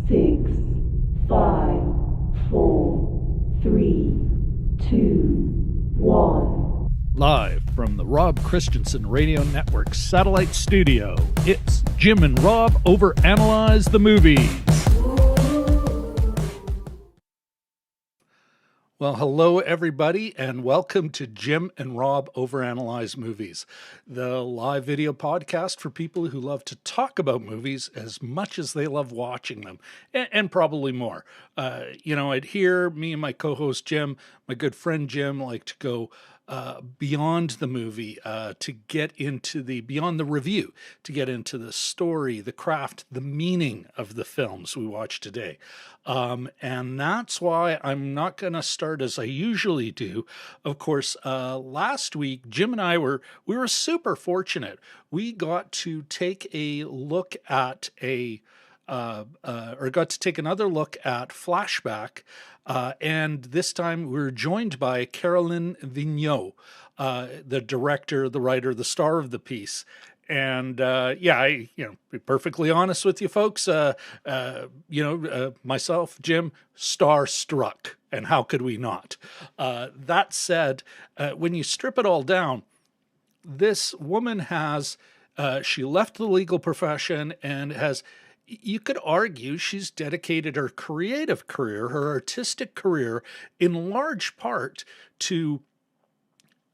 6, 5, 4, 3, 2, 1. Live from the Rob Christensen Radio Network Satellite Studio, it's Jim and Rob Overanalyze the Movies. Well, hello everybody, and welcome to Jim and Rob Overanalyze Movies, the live video podcast for people who love to talk about movies as much as they love watching them, and probably more. I'd hear me and my co-host Jim, my good friend Jim, like to go beyond the movie, to get into beyond the review, to get into the story, the craft, the meaning of the films we watch today. And that's why I'm not going to start as I usually do. Of course, last week, Jim and I we were super fortunate. We got to take a look at got to take another look at Flashback. And this time we're joined by Caroline Vigneault, the director, the writer, the star of the piece. And be perfectly honest with you folks, myself, Jim, starstruck, and how could we not? That said, when you strip it all down, this woman she left the legal profession and you could argue she's dedicated her creative career, her artistic career, in large part to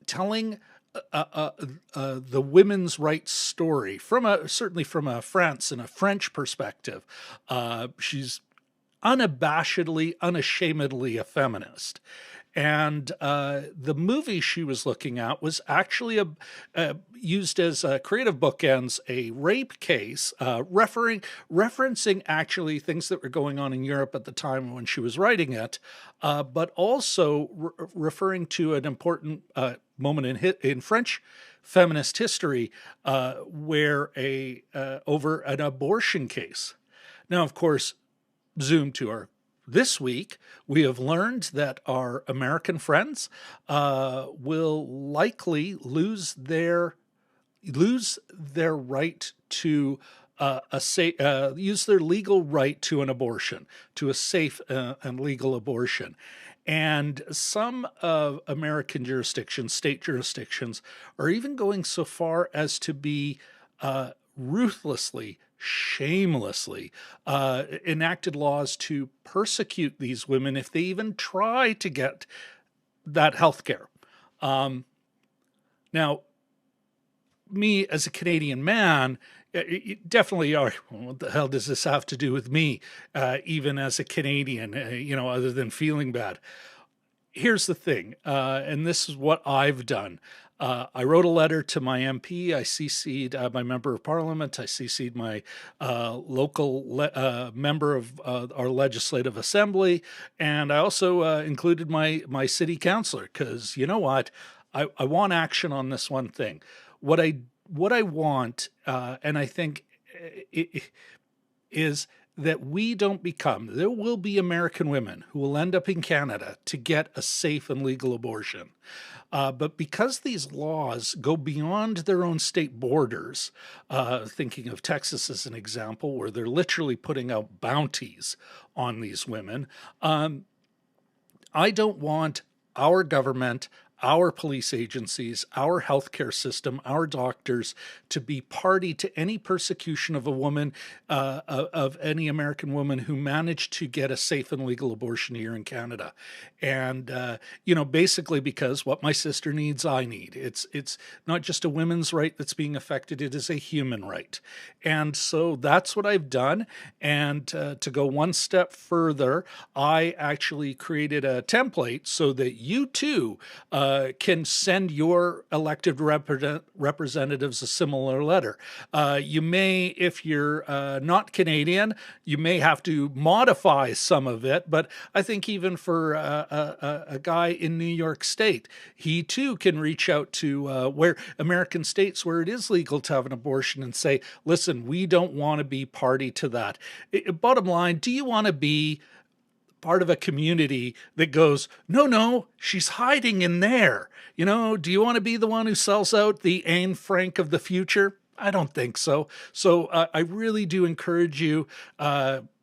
telling the women's rights story certainly from a France and a French perspective. She's unashamedly a feminist. And the movie she was looking at was actually used as a creative bookends, a rape case, referencing actually things that were going on in Europe at the time when she was writing it, but also referring to an important moment in French feminist history where over an abortion case. Now, of course, zoom to this week, we have learned that our American friends will likely lose their right to use their legal right to an abortion, to a safe and legal abortion. And some of American jurisdictions, state jurisdictions, are even going so far as to be ruthlessly, shamelessly enacted laws to persecute these women if they even try to get that health care. Now, me as a Canadian man, definitely are, what the hell does this have to do with me, even as a Canadian, other than feeling bad? Here's the thing, and this is what I've done. I wrote a letter to my MP. I CC'd my member of parliament. I CC'd my local member of our legislative assembly. And I also included my city councilor, because you know what? I want action on this one thing. What I want, and I think is that there will be American women who will end up in Canada to get a safe and legal abortion. But because these laws go beyond their own state borders, thinking of Texas as an example, where they're literally putting out bounties on these women, I don't want our government, our police agencies, our healthcare system, our doctors to be party to any persecution of a woman, of any American woman who managed to get a safe and legal abortion here in Canada. And, basically because what my sister needs, I need. It's not just a women's right that's being affected, it is a human right. And so that's what I've done. And to go one step further, I actually created a template so that you too can send your elected representatives a similar letter. You may, if you're not Canadian, you may have to modify some of it, but I think even for a guy in New York State, he too can reach out to where American states where it is legal to have an abortion and say, listen, we don't want to be party to that. Bottom line, do you want to be part of a community that goes, no, she's hiding in there? Do you want to be the one who sells out the Anne Frank of the future? I don't think so. So I really do encourage you,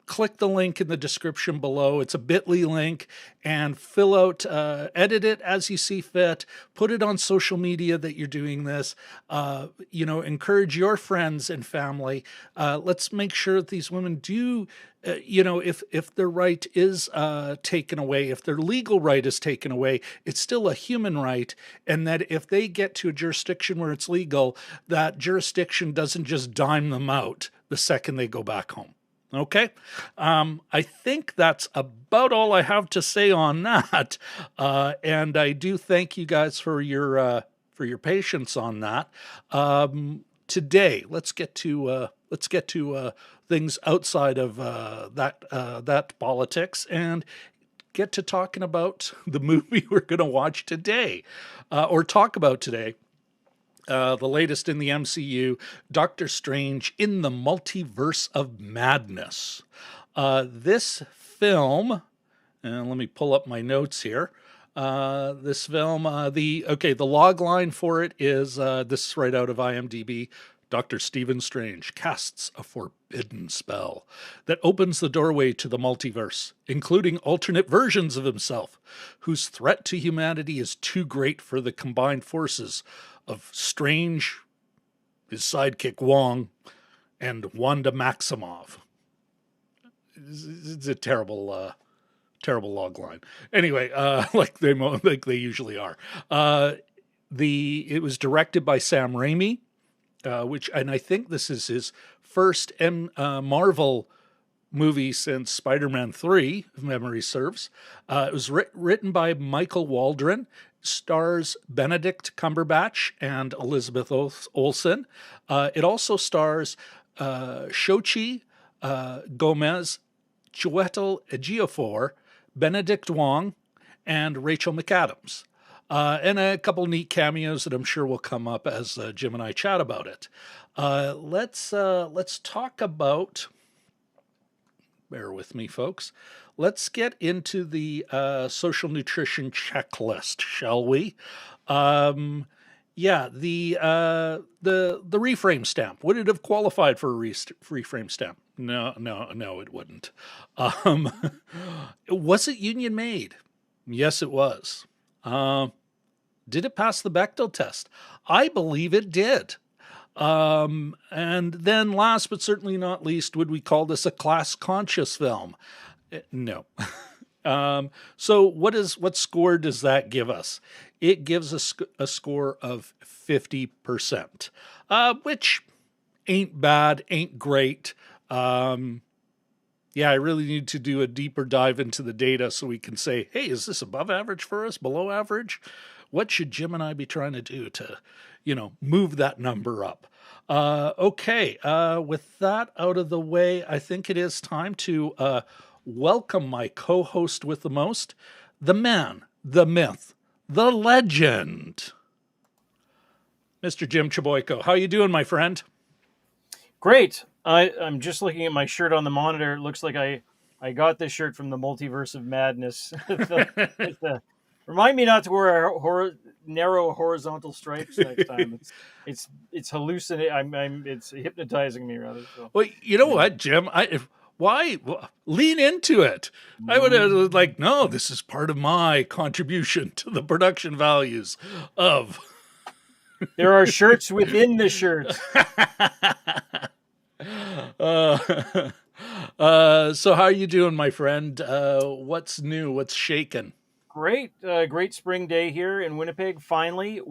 click the link in the description below. It's a bit.ly link, and fill out, edit it as you see fit, put it on social media that you're doing this, encourage your friends and family. Let's make sure that these women do, if their right is taken away, if their legal right is taken away, it's still a human right. And that if they get to a jurisdiction where it's legal, that jurisdiction doesn't just dime them out the second they go back home. Okay. I think that's about all I have to say on that. And I do thank you guys for your patience on that. Today, let's get to things outside of that politics and get to talking about the movie we're going to watch today, or talk about today. The latest in the MCU, Doctor Strange in the Multiverse of Madness. This film, and let me pull up my notes here. This film, the log line for it is, this is right out of IMDb. Dr. Stephen Strange casts a forbidden spell that opens the doorway to the multiverse, including alternate versions of himself, whose threat to humanity is too great for the combined forces of Strange, his sidekick Wong, and Wanda Maximoff. It's a terrible log line. Anyway, like they usually are. It was directed by Sam Raimi, and I think this is his first Marvel movie since Spider-Man 3, if memory serves. It was written by Michael Waldron, stars Benedict Cumberbatch and Elizabeth Olsen. It also stars Xochitl Gomez, Chiwetel Ejiofor, Benedict Wong, and Rachel McAdams. And a couple neat cameos that I'm sure will come up as Jim and I chat about it. Let's talk about. Bear with me, folks. Let's get into the social nutrition checklist, shall we? The reframe stamp. Would it have qualified for a reframe stamp? No, it wouldn't. Was it union made? Yes, it was. Did it pass the Bechdel test? I believe it did. And then last but certainly not least, would we call this a class-conscious film? No. So what score does that give us? It gives us a score of 50%, which ain't bad, ain't great. I really need to do a deeper dive into the data so we can say, hey, is this above average for us, below average? What should Jim and I be trying to do to, move that number up? With that out of the way, I think it is time to welcome my co-host with the most, the man, the myth, the legend, Mr. Jim Cheboyko. How you doing, my friend? Great. I'm just looking at my shirt on the monitor. It looks like I got this shirt from the Multiverse of Madness. Remind me not to wear narrow horizontal stripes next time. It's hallucinating. It's hypnotizing me rather. So. Well, you know what, Jim? Why lean into it? I would have no. This is part of my contribution to the production values of. There are shirts within the shirt. So how are you doing, my friend? What's new? What's shaking? Great spring day here in Winnipeg. Finally,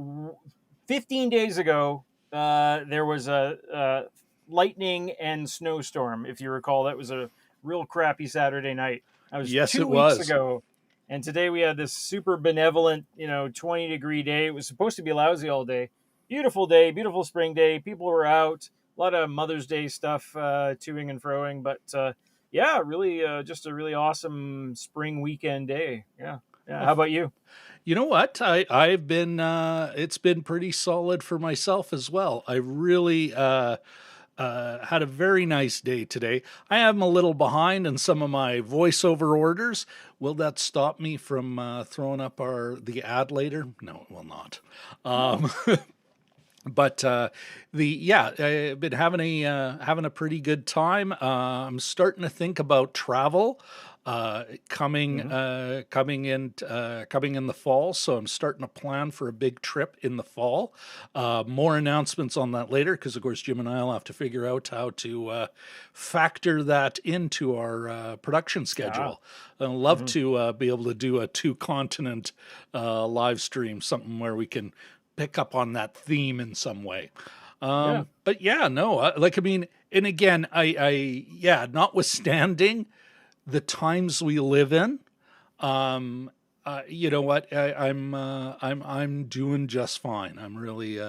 15 days ago, there was a lightning and snowstorm. If you recall, that was a real crappy Saturday night. That was 2 weeks ago. And today we had this super benevolent, 20-degree day. It was supposed to be lousy all day. Beautiful day, beautiful spring day. People were out. A lot of Mother's Day stuff, toing and froing. But really, just a really awesome spring weekend day. Yeah. How about you? You know what? I've been, it's been pretty solid for myself as well. I really had a very nice day today. I am a little behind in some of my voiceover orders. Will that stop me from throwing up the ad later? No, it will not. But I've been having a pretty good time. I'm starting to think about travel coming in the fall. So I'm starting to plan for a big trip in the fall. More announcements on that later, because of course Jim and I will have to figure out how to factor that into our production schedule. I'd love to be able to do a 2-continent live stream, something where we can pick up on that theme in some way. But yeah, no, and again, notwithstanding the times we live in, you know what, I'm doing just fine. I'm really,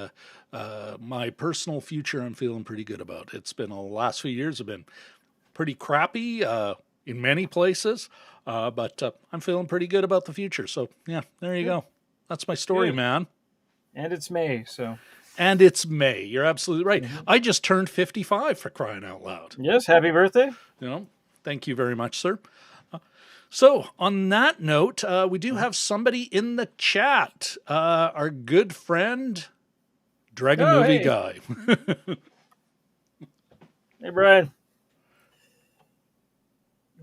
my personal future, I'm feeling pretty good about. It's been, the last few years have been pretty crappy, in many places, but I'm feeling pretty good about the future. So yeah, there you go. That's my story, man. And it's May, so. And it's May. You're absolutely right. I just turned 55, for crying out loud. Yes, happy birthday. Thank you very much, sir. So on that note, we do have somebody in the chat. Our good friend, Dragon Movie Guy. Hey, Brian.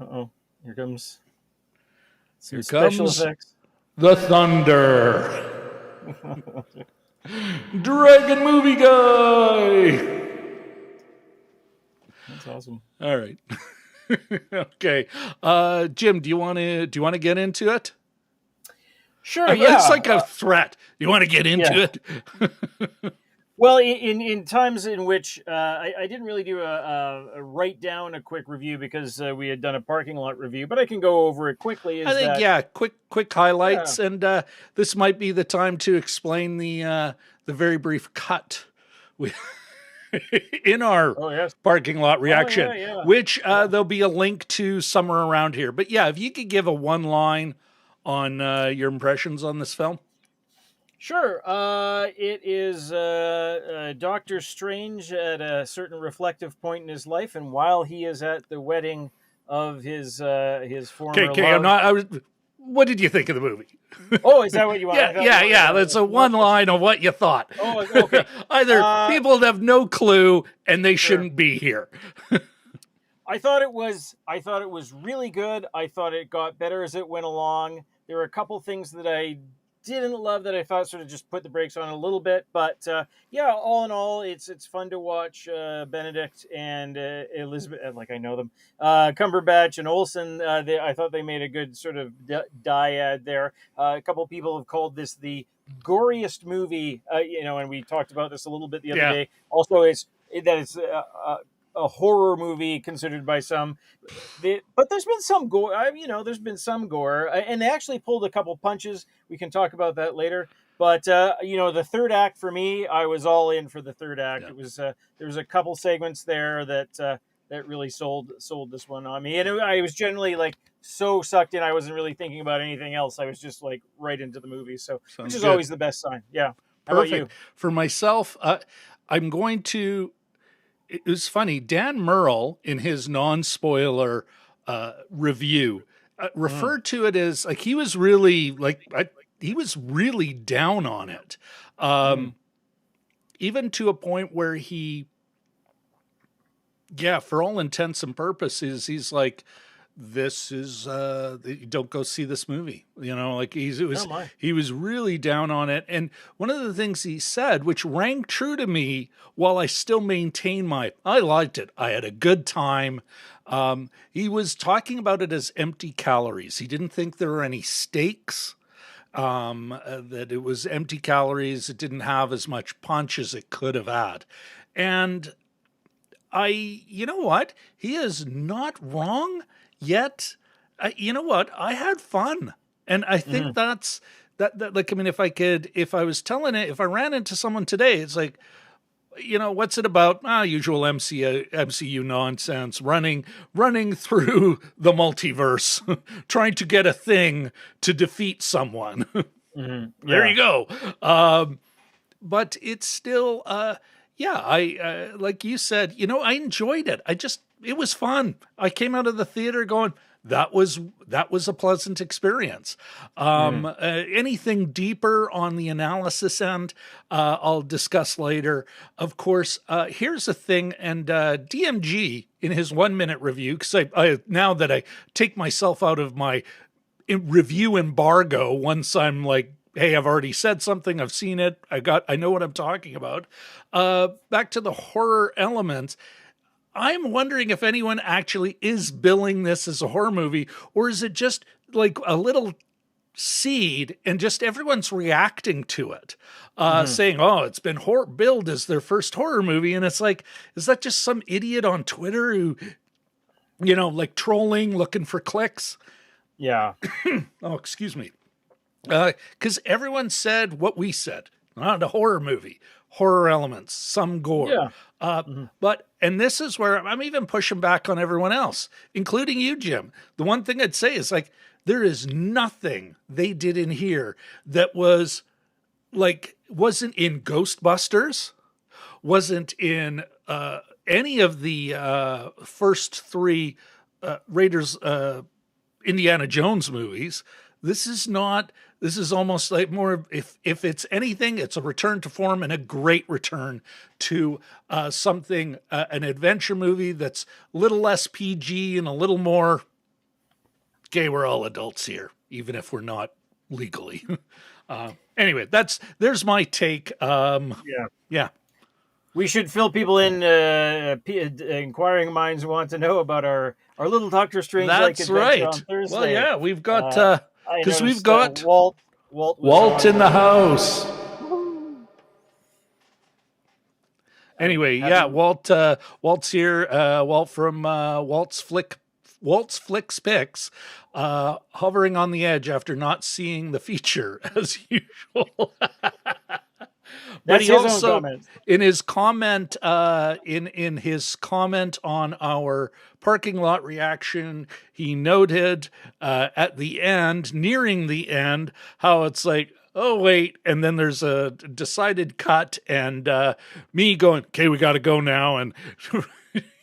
Uh-oh. Here comes special effects. The thunder. Dragon Movie Guy. That's awesome. All right. Okay. Jim, do you want to get into it? Sure. It's like a threat. You want to get into it? Well, in times in which I didn't really do a write down a quick review because we had done a parking lot review, but I can go over it quickly. Quick highlights, and this might be the time to explain the very brief cut in our parking lot reaction, which there'll be a link to somewhere around here. But yeah, if you could give a one line on your impressions on this film. Sure. It is Doctor Strange at a certain reflective point in his life, and while he is at the wedding of his former love. What did you think of the movie? Oh, is that what you want? Yeah. That's a one line of what you thought. Oh, okay. Either people have no clue and they shouldn't be here. I thought it was really good. I thought it got better as it went along. There were a couple things that I didn't love that I thought sort of just put the brakes on a little bit, but all in all, it's fun to watch Benedict and Elizabeth, like I know them, Cumberbatch and Olsen. I thought they made a good sort of dyad there. A couple of people have called this the goriest movie, and we talked about this a little bit the other day. Also, it's a horror movie considered by some, but there's been some gore. There's been some gore, and they actually pulled a couple punches. We can talk about that later. But the third act for me, I was all in for the third act. Yeah. It was there was a couple segments there that really sold this one on me, and I was generally like so sucked in. I wasn't really thinking about anything else. I was just like right into the movie. So which is always the best sign. Yeah. How Perfect. About you? For myself, I'm going to. It was funny. Dan Murrell, in his non-spoiler review, referred to it as like he was really down on it, even to a point where he, for all intents and purposes, he's like, this is don't go see this movie, he was really down on it. And one of the things he said, which rang true to me, while I still maintain I liked it, I had a good time, he was talking about it as empty calories. He didn't think there were any stakes, that it was empty calories. It didn't have as much punch as it could have had. And you know what, he is not wrong. Yet, you know what? I had fun, and I think that's that. Like, I mean, if I ran into someone today, it's like, what's it about? Usual MCU nonsense, running through the multiverse, trying to get a thing to defeat someone. There you go. But it's still, like you said, I enjoyed it. It was fun. I came out of the theater going, that was a pleasant experience. Anything deeper on the analysis end, I'll discuss later. Of course, here's the thing, and DMG in his 1 minute review, because I now that I take myself out of my review embargo, once I'm like, hey, I've already said something, I've seen it, I know what I'm talking about. Back to the horror elements. I'm wondering if anyone actually is billing this as a horror movie, or is it just like a little seed and just everyone's reacting to it, saying, oh, it's been billed as their first horror movie. And it's like, is that just some idiot on Twitter who, like trolling, looking for clicks? Yeah. Oh, excuse me. Because everyone said what we said, not a horror movie, horror elements, some gore. Yeah. But, and this is where I'm even pushing back on everyone else, including you, Jim. The one thing I'd say is like, there is nothing they did in here that was like, wasn't in Ghostbusters, wasn't in any of the first three Raiders, Indiana Jones movies. This is almost like more, if it's anything, it's a return to form and a great return to something, an adventure movie that's a little less PG and a little more, okay, we're all adults here, even if we're not legally. Anyway, there's my take. Yeah. We should fill people in, inquiring minds who want to know about our little Doctor Strange like adventure right. on Thursday. Well, yeah, we've got, because we've got Walt in the house. Anyway, Walt's here. Walt from Walt's Flicks Picks, hovering on the edge after not seeing the feature as usual. But he also, in his comment, in his comment on our parking lot reaction, he noted at the end, nearing the end, how it's like, oh wait, and then there's a decided cut, and me going, okay, we got to go now, and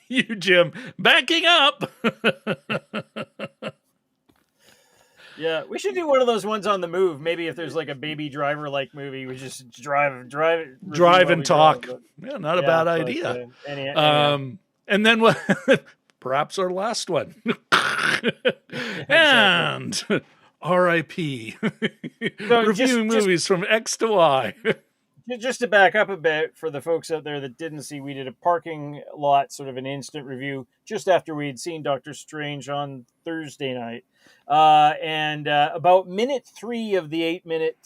you, Jim, backing up. Yeah, we should do one of those ones on the move. Maybe if there's like a Baby Driver like movie, we just drive and talk. Yeah, not a bad idea. And then perhaps our last one. And R.I.P. So reviewing movies from X to Y. Just to back up a bit for the folks out there that didn't see, we did a parking lot, sort of an instant review, just after we'd seen Doctor Strange on Thursday night. And about minute 3 of the 8-minute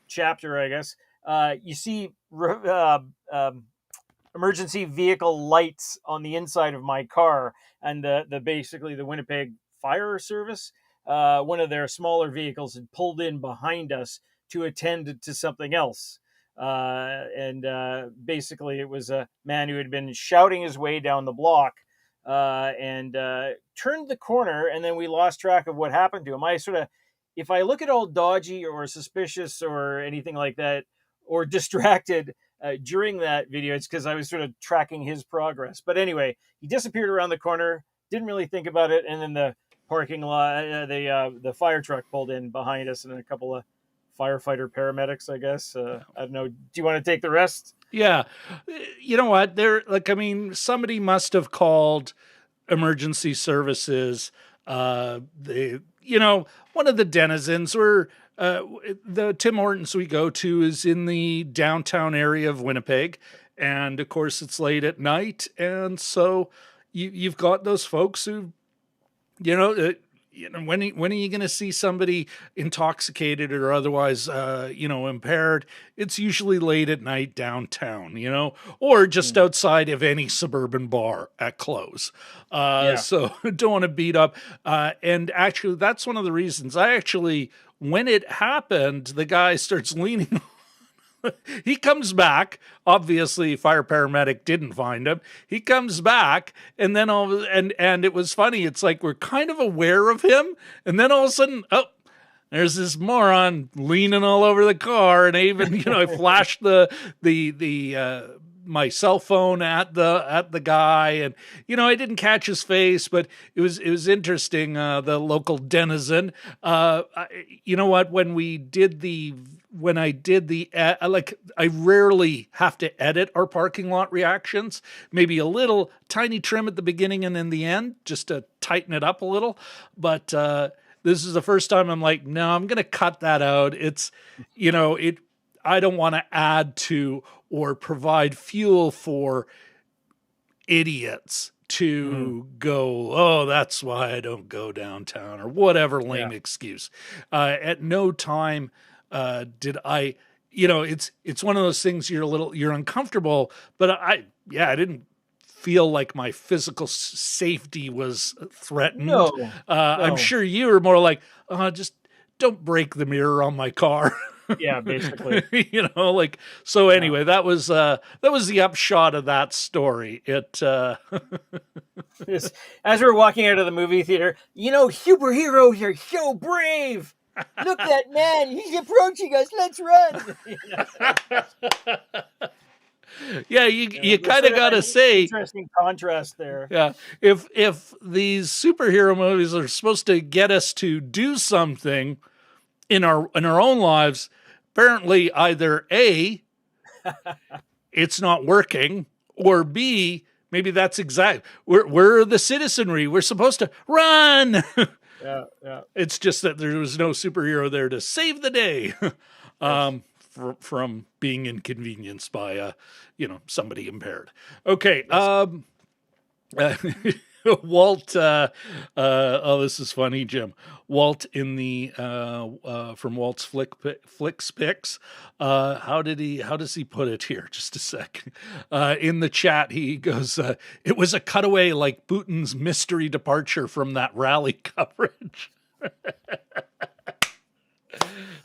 chapter, I guess, you see emergency vehicle lights on the inside of my car, and basically the Winnipeg Fire Service, one of their smaller vehicles had pulled in behind us to attend to something else. And basically it was a man who had been shouting his way down the block, and turned the corner, and then we lost track of what happened to him. If I look at all dodgy or suspicious or anything like that, or distracted during that video, it's because I was sort of tracking his progress. But anyway, he disappeared around the corner, didn't really think about it, and then the parking lot, the fire truck pulled in behind us, and a couple of firefighter paramedics, I guess. I don't know. Do you want to take the rest? Yeah. You know what? Somebody must have called emergency services. One of the denizens, or the Tim Hortons we go to is in the downtown area of Winnipeg. And of course it's late at night. And so you've got those folks who, when are you going to see somebody intoxicated or otherwise, impaired? It's usually late at night downtown, or just outside of any suburban bar at close. So don't want to beat up. And actually, that's one of the reasons when it happened, the guy starts leaning. He comes back. Obviously, fire paramedic didn't find him. He comes back, and then and it was funny. It's like we're kind of aware of him, and then all of a sudden, there's this moron leaning all over the car, and I even I flashed the my cell phone at the guy, and I didn't catch his face, but it was interesting. The local denizen. You know what? When I did the I rarely have to edit our parking lot reactions. Maybe a little tiny trim at the beginning and in the end, just to tighten it up a little. But this is the first time I'm like, no, I'm going to cut that out. It's, I don't want to add to or provide fuel for idiots to go, oh, that's why I don't go downtown, or whatever lame excuse. At no time did I, it's one of those things you're uncomfortable, but I didn't feel like my physical safety was threatened. No. I'm sure you were more like, just don't break the mirror on my car. Yeah, basically. So anyway, that was the upshot of that story. It as we were walking out of the movie theater, superheroes are so brave. Look, that man, he's approaching us. Let's run. Yeah, you kind of got to say, interesting contrast there. Yeah, if these superhero movies are supposed to get us to do something in our own lives, apparently either A, it's not working, or B, maybe that's we're the citizenry. We're supposed to run. Yeah. It's just that there was no superhero there to save the day. From being inconvenienced by, somebody impaired. Okay. Walt, this is funny, Jim. Walt in the, from Walt's Flicks Picks. How does he put it here? Just a sec. In the chat, he goes, it was a cutaway like Putin's mystery departure from that rally coverage.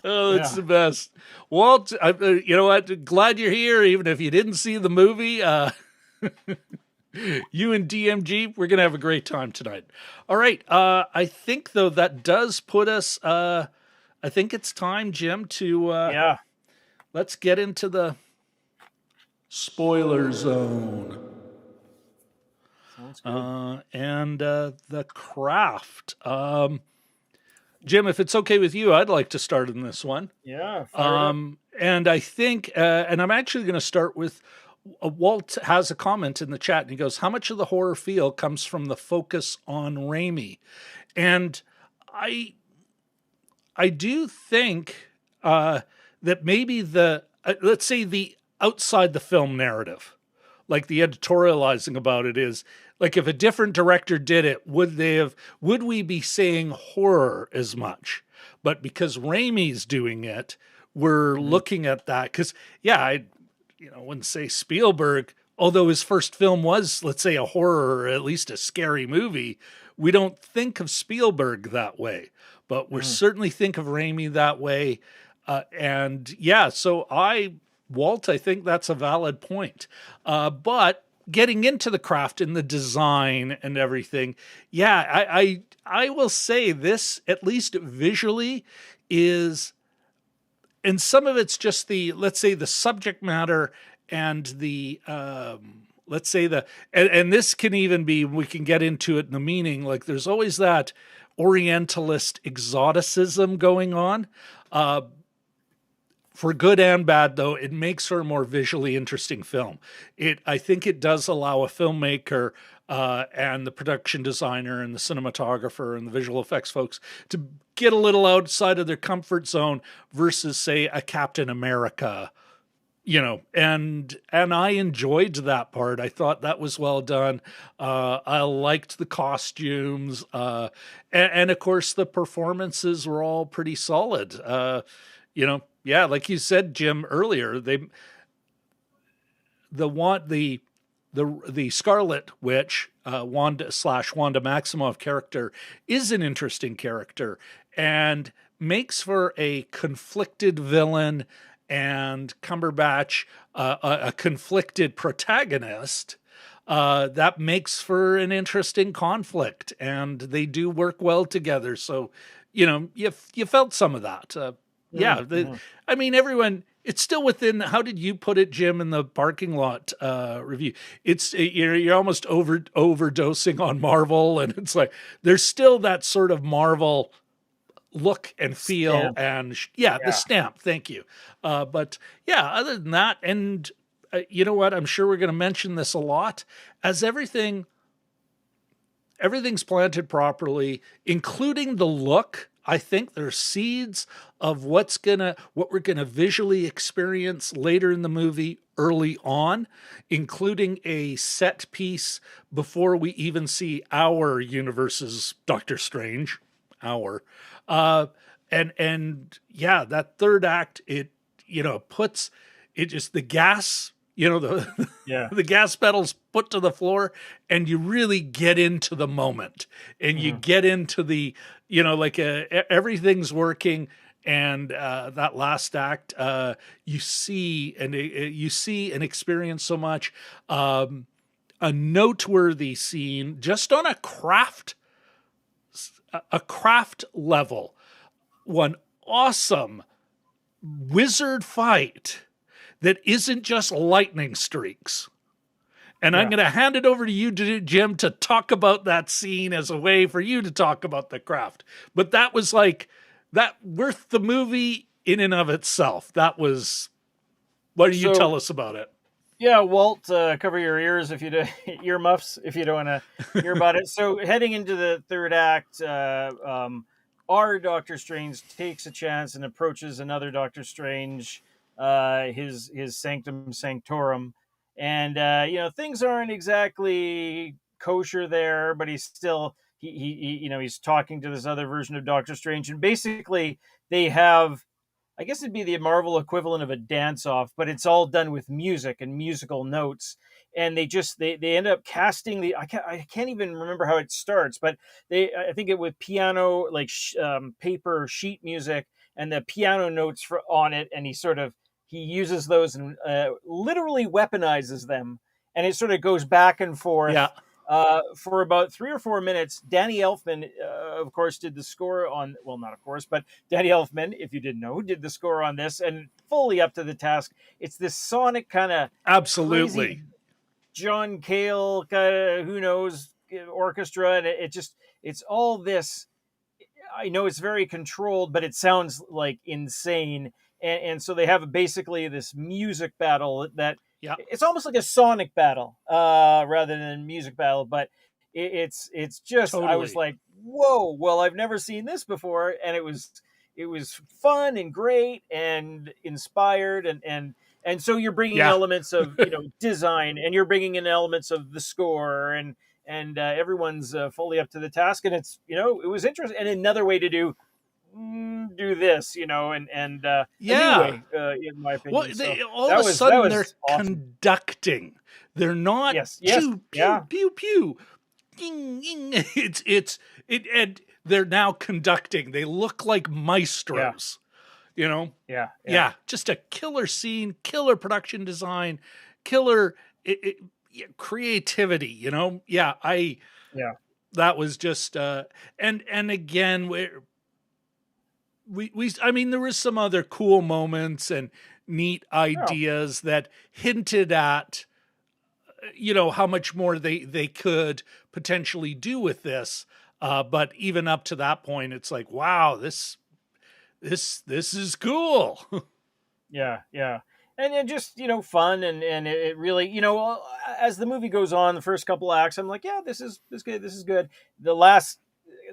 Oh, it's the best. Walt, you know what? Glad you're here, even if you didn't see the movie. You and DMG, we're going to have a great time tonight. All right. I think, though, that does put us, I think it's time, Jim, to, let's get into the spoiler zone. Sounds good. And the craft. Jim, if it's okay with you, I'd like to start in this one. Yeah. And I think, and I'm actually going to start with, Walt has a comment in the chat, and he goes, how much of the horror feel comes from the focus on Raimi? And I do think that maybe let's say the outside the film narrative, like the editorializing about it is, like if a different director did it, would we be saying horror as much? But because Raimi's doing it, we're looking at that. Because, I wouldn't say Spielberg, although his first film was, let's say, a horror or at least a scary movie, we don't think of Spielberg that way. But we certainly think of Raimi that way. Walt, I think that's a valid point. But getting into the craft and the design and everything, I will say this, at least visually, is, and some of it's just let's say the subject matter and the, let's say and this can even be, we can get into it in the meaning, like there's always that Orientalist exoticism going on. For good and bad, though, it makes for a more visually interesting film. I think it does allow a filmmaker and the production designer and the cinematographer and the visual effects folks to get a little outside of their comfort zone versus, say, a Captain America, and I enjoyed that part. I thought that was well done. I liked the costumes, and of course the performances were all pretty solid. Yeah, like you said, Jim, earlier, the Scarlet Witch, Wanda Maximoff character is an interesting character and makes for a conflicted villain, and Cumberbatch, a conflicted protagonist. That makes for an interesting conflict, and they do work well together. So, you felt some of that. I mean, everyone it's still within. How did you put it, Jim, in the parking lot review? It's you're almost overdosing on Marvel, and it's like there's still that sort of Marvel look and feel, Stamp. and the Yeah. stamp. Thank you. But yeah, other than that, and you know what? I'm sure we're going to mention this a lot as everything's planted properly, including the look. I think there's seeds of what we're gonna visually experience later in the movie early on, including a set piece before we even see our universe's Doctor Strange. And yeah, that third act, it puts it just the gas, the Yeah. the gas pedals put to the floor, and you really get into the moment, and you get into the everything's working. And that last act, you see and experience so much. A noteworthy scene just on a craft level, one awesome wizard fight that isn't just lightning streaks. And I'm going to hand it over to you, Jim, to talk about that scene as a way for you to talk about the craft. But that was like that worth the movie in and of itself. That was. What do you tell us about it? Yeah, Walt, cover your ears if you do, earmuffs if you don't want to hear about it. So heading into the third act, our Doctor Strange takes a chance and approaches another Doctor Strange, his Sanctum Sanctorum, and things aren't exactly kosher there, but he's still he's talking to this other version of Doctor Strange, and basically they have. I guess it'd be the Marvel equivalent of a dance-off, but it's all done with music and musical notes. And they end up casting I can't even remember how it starts, but I think it with piano, like paper sheet music, and the piano notes on it, and he uses those and literally weaponizes them, and it sort of goes back and forth. Yeah. For about 3 or 4 minutes. Danny Elfman, of course, did the score on, well, not of course, but Danny Elfman, if you didn't know, did the score on this, and fully up to the task. It's this sonic kind of absolutely John Cale kind of, who knows, orchestra, and it's all this. I know it's very controlled, but it sounds like insane. And so they have basically this music battle that it's almost like a sonic battle rather than a music battle, but it's just totally. I was like, whoa, well, I've never seen this before, and it was fun and great and inspired, and so you're bringing elements of design, and you're bringing in elements of the score, and everyone's fully up to the task, and it's it was interesting, and another way to do this, anyway, in my opinion. Well, all of a sudden they're awesome. Conducting. They're not pew, pew, pew. And they're now conducting. They look like maestros. Yeah. Just a killer scene, killer production design, killer creativity. That was just and again I mean, there was some other cool moments and neat ideas that hinted at, how much more they could potentially do with this. But even up to that point, it's like, wow, this is cool. Yeah. And just, fun. And it really, as the movie goes on, the first couple acts, I'm like, yeah, this is good. This is good.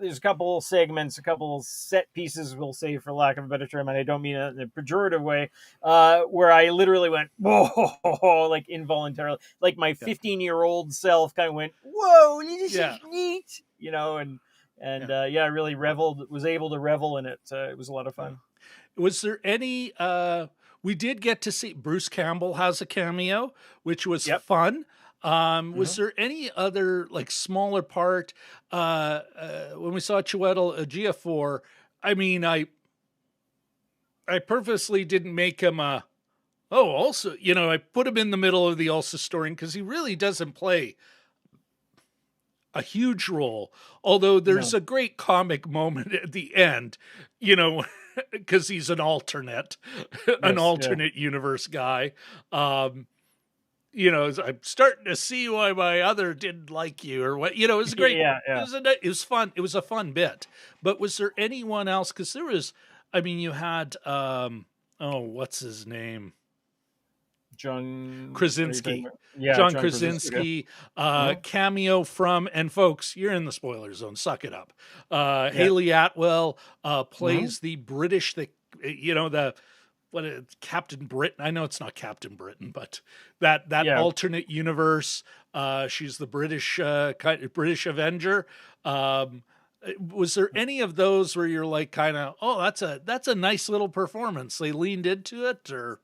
There's a couple segments, a couple set pieces, we'll say, for lack of a better term, and I don't mean it in a pejorative way, where I literally went, whoa, like involuntarily, like my 15-year-old self kind of went, whoa, this is neat, I really was able to revel in it. It was a lot of fun. Was there any, we did get to see Bruce Campbell has a cameo, which was fun. Was there any other like smaller part when we saw Chiwetel Ejiofor? I mean, I purposely didn't make him I put him in the middle of the Ulsa story because he really doesn't play a huge role. Although there's No. a great comic moment at the end, you know, because he's an alternate, an Yes. Yeah. alternate universe guy. You know, I'm starting to see why my other didn't like you, or what. You know, it was a great. Yeah. It Yeah. was it was fun. It was a fun bit. But was there anyone else? Because there was. I mean, you had. Oh, what's his name? John Krasinski. Yeah, John John Krasinski, Mhm. cameo from, and folks, you're in the spoiler zone. Suck it up. Yeah. Haley Atwell Mhm. plays the British, you know, Captain Britain. I know it's not Captain Britain, but that Yeah. alternate universe. She's the British British Avenger. Was there any of those where you're like, kind of, oh, that's a nice little performance? They leaned into it, or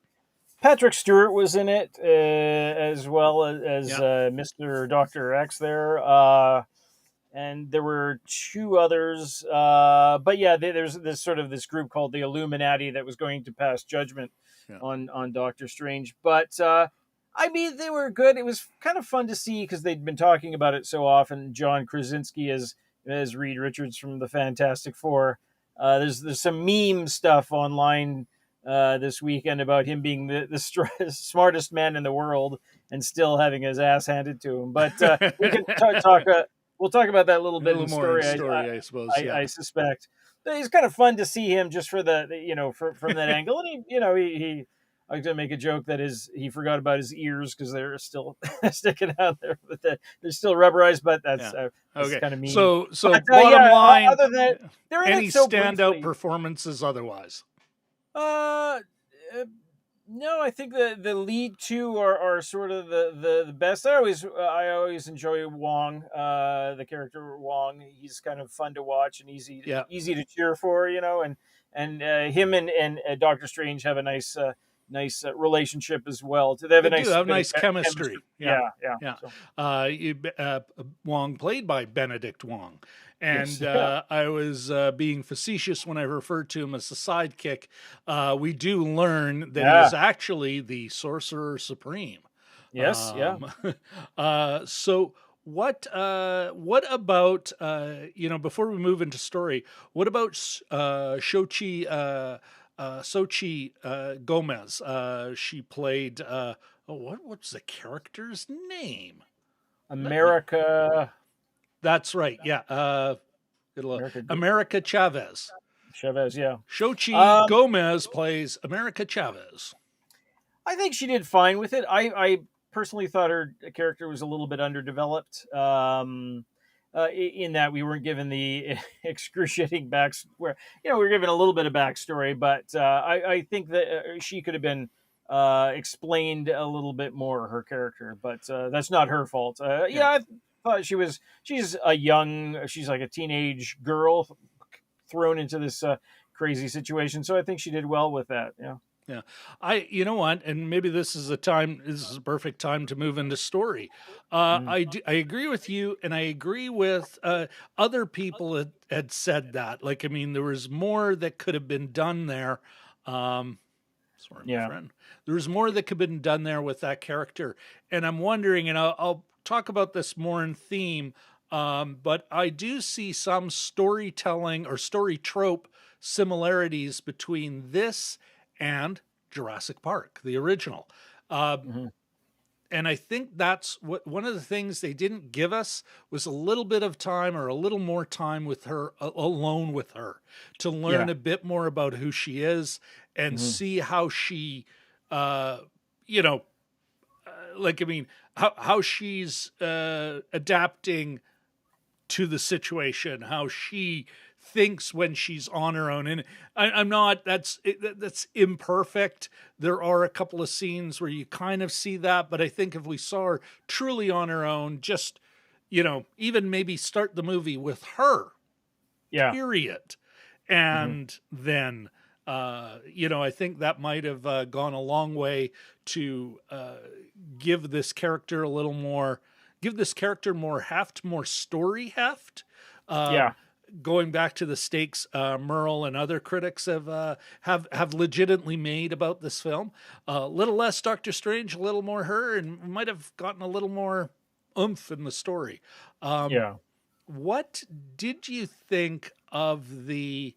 Patrick Stewart was in it, as well as Yeah. Mr. Dr. X there. And there were two others. But yeah, there's this sort of this group called the Illuminati that was going to pass judgment Yeah. on Doctor Strange. But I mean, they were good. It was kind of fun to see because they'd been talking about it so often. John Krasinski as Reed Richards from the Fantastic Four. There's some meme stuff online this weekend about him being the smartest man in the world and still having his ass handed to him. But we can talk. We'll talk about that a little bit in more story. in story, I suppose. I suspect. But it's kind of fun to see him just for from that angle. And he I was gonna make a joke that he forgot about his ears because they're still sticking out there, but they're still rubberized. But that's Okay. kind of mean. So But, bottom line, other than they're in any it so standout briefly. performances otherwise? No, I think the lead two are sort of the best. I always enjoy Wong, the character Wong. He's kind of fun to watch and easy to cheer for, and him and Doctor Strange have a nice relationship as well. They have They nice chemistry. Yeah. So, Wong, played by Benedict Wong. And Yes. I was being facetious when I referred to him as the sidekick. We do learn that he is actually the Sorcerer Supreme. Yes, So what about before we move into story, what about Xochitl Gomez? She played what's the character's name? America. That's right. Yeah. America Chavez. Chavez, yeah. Xochitl Gomez plays America Chavez. I think she did fine with it. I personally thought her character was a little bit underdeveloped. In that we weren't given the excruciating backstory. We were given a little bit of backstory, but I think that she could have been explained a little bit more, her character. But that's not her fault. I thought she's like a teenage girl thrown into this crazy situation. So I think she did well with that. Yeah. Yeah. You know what? And maybe this is a perfect time to move into story. I agree with you. And I agree with other people had said that. Like, I mean, there was more that could have been done there. Sorry, my friend. There was more that could have been done there with that character. And I'm wondering, and I'll talk about this more in theme, but I do see some storytelling or story trope similarities between this and Jurassic Park, the original. And I think that's one of the things they didn't give us was a little bit of time or a little more time with her, alone with her, to learn a bit more about who she is and see how she, how she's adapting to the situation, how she thinks when she's on her own. And I'm not, that's imperfect. There are a couple of scenes where you kind of see that, but I think if we saw her truly on her own, just, even maybe start the movie with her, period. And then, I think that might have gone a long way to give this character more heft, more story heft. Going back to the stakes Merle and other critics have legitimately made about this film. A little less Doctor Strange, a little more her, and might have gotten a little more oomph in the story. Yeah. What did you think of the,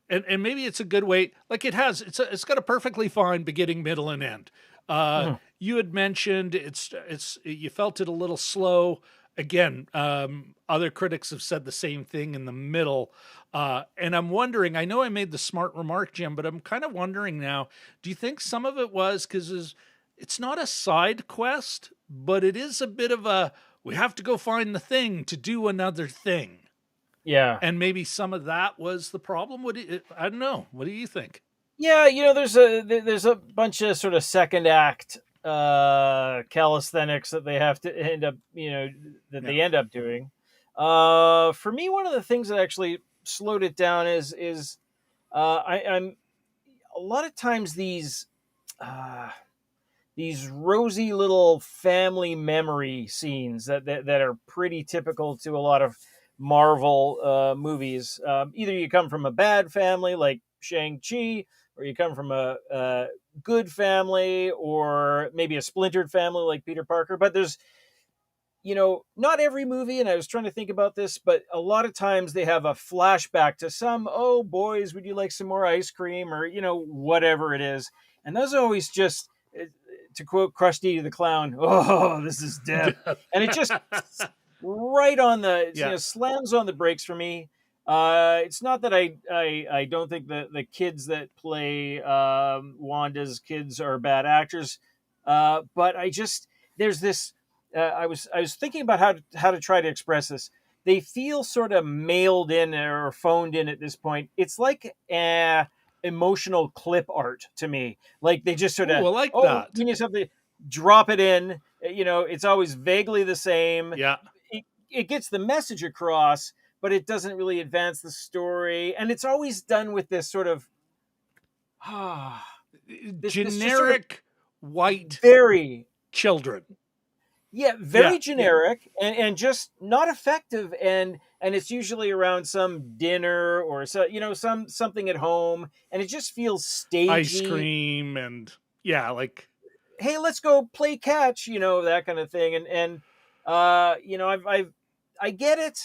and maybe it's a good way, like it's got a perfectly fine beginning, middle, and end. Mhm. You had mentioned you felt it a little slow. Again, other critics have said the same thing in the middle. And I'm wondering, I know I made the smart remark, Jim, but I'm kind of wondering now, do you think some of it was because it's not a side quest, but it is a bit of a, we have to go find the thing to do another thing. Yeah. And maybe some of that was the problem. I don't know. What do you think? Yeah, there's a bunch of sort of second act calisthenics that they have to end up, that Yeah. they end up doing. For me, one of the things that actually slowed it down is I'm a lot of times these rosy little family memory scenes that are pretty typical to a lot of Marvel movies. Either you come from a bad family like Shang-Chi, or you come from a good family, or maybe a splintered family like Peter Parker. But there's, not every movie, and I was trying to think about this, but a lot of times they have a flashback to some, oh, boys, would you like some more ice cream, or, whatever it is. And those are always just, to quote Krusty the Clown, oh, this is death. And it just right on the, slams on the brakes for me. It's not that I don't think the kids that play Wanda's kids are bad actors, but there's this. I was thinking about how to try to express this. They feel sort of mailed in or phoned in at this point. It's like emotional clip art to me. Like they just sort of, I like that. We need something, drop it in. It's always vaguely the same. Yeah. It gets the message across, but it doesn't really advance the story. And it's always done with this sort of generic white very children. Yeah, very generic and just not effective, and it's usually around some dinner or something at home, and it just feels stagey. Ice cream and like, hey, let's go play catch, that kind of thing, and I get it.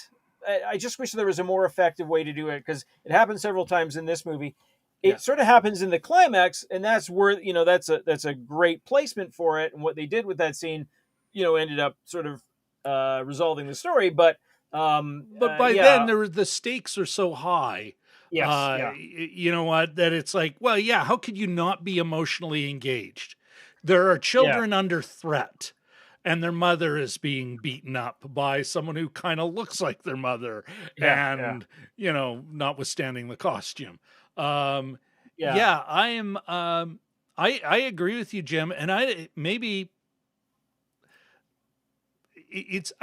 I just wish there was a more effective way to do it, because it happens several times in this movie. It sort of happens in the climax, and that's where that's a great placement for it, and what they did with that scene ended up sort of resolving the story, but by then the stakes are so high. Yes, you know what? That it's like, well, how could you not be emotionally engaged? There are children under threat, and their mother is being beaten up by someone who kind of looks like their mother, notwithstanding the costume. I am. I agree with you, Jim, and I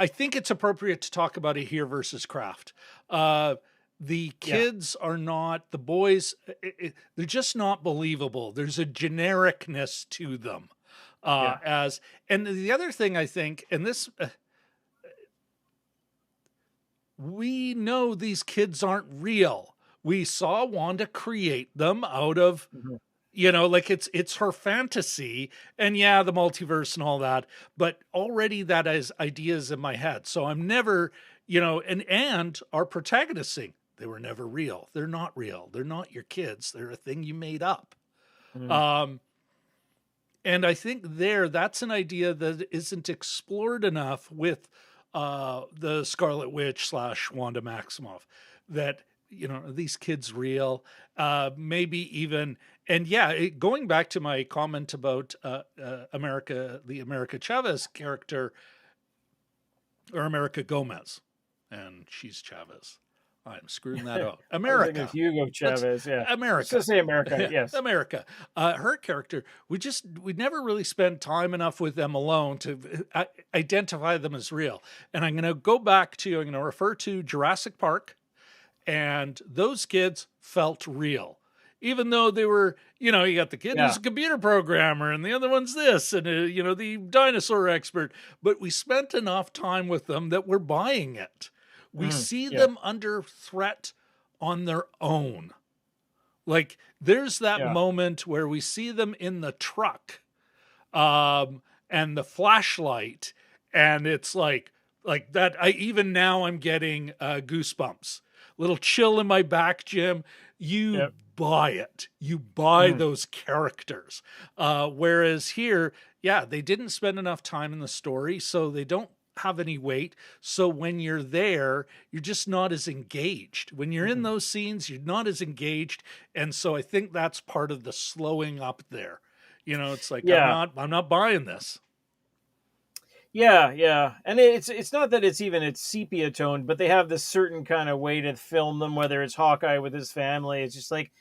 think it's appropriate to talk about it here versus Kraft. The kids are not, the boys, they're just not believable. There's a genericness to them. And the other thing I think, and this, we know these kids aren't real. We saw Wanda create them out of, like it's her fantasy, and the multiverse and all that, but already that is ideas in my head. So I'm never, and our protagonists saying they were never real. They're not real. They're not your kids. They're a thing you made up. And I think that's an idea that isn't explored enough with the Scarlet Witch / Wanda Maximoff, that, are these kids real? Maybe even, and going back to my comment about the America Chavez character, or America Gomez, and she's Chavez. I'm screwing that up. America. Hugo Chavez, America. Let's say America, yes. America. Her character, we never really spent time enough with them alone to identify them as real. And I'm going to refer to Jurassic Park, and those kids felt real. Even though they were, you got the kid who's a computer programmer, and the other one's this, and, the dinosaur expert. But we spent enough time with them that we're buying it. We see them under threat on their own. Like, there's that moment where we see them in the truck and the flashlight, and it's like, Like that, even now I'm getting goosebumps. Little chill in my back, Jim. You buy it. You buy those characters. Whereas here, they didn't spend enough time in the story, so they don't have any weight. So when you're there, you're just not as engaged. When you're in those scenes, you're not as engaged. And so I think that's part of the slowing up there. It's like, I'm not buying this. Yeah. And it's not that it's sepia toned, but they have this certain kind of way to film them, whether it's Hawkeye with his family. It's just like,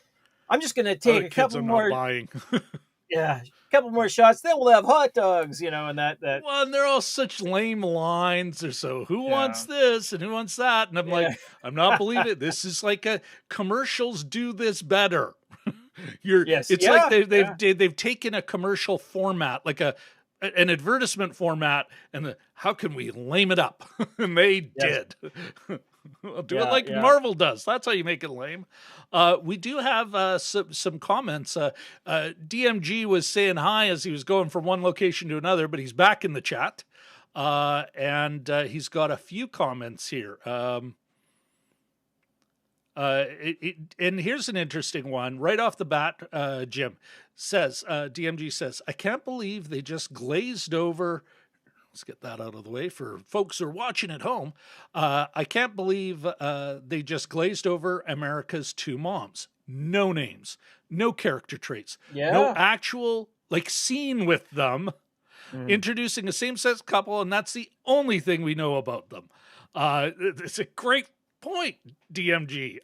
I'm just going to take a couple more. Buying. A couple more shots, then we'll have hot dogs, and that. Well, and they're all such lame lines. Or so who wants this and who wants that? And I'm like, I'm not believing it. This is like commercials do this better. It's like they've taken a commercial format, like an advertisement format, and how can we lame it up? And they did. I'll do it like Marvel does. That's how you make it lame. We do have some comments. DMG was saying hi as he was going from one location to another, but he's back in the chat. And he's got a few comments here. And here's an interesting one right off the bat. Jim says, DMG says, I can't believe they just glazed over. Let's get that out of the way for folks who are watching at home. I can't believe they just glazed over America's two moms. No names, no character traits, no actual scene with them, introducing a same-sex couple, and that's the only thing we know about them. It's a great point, DMG.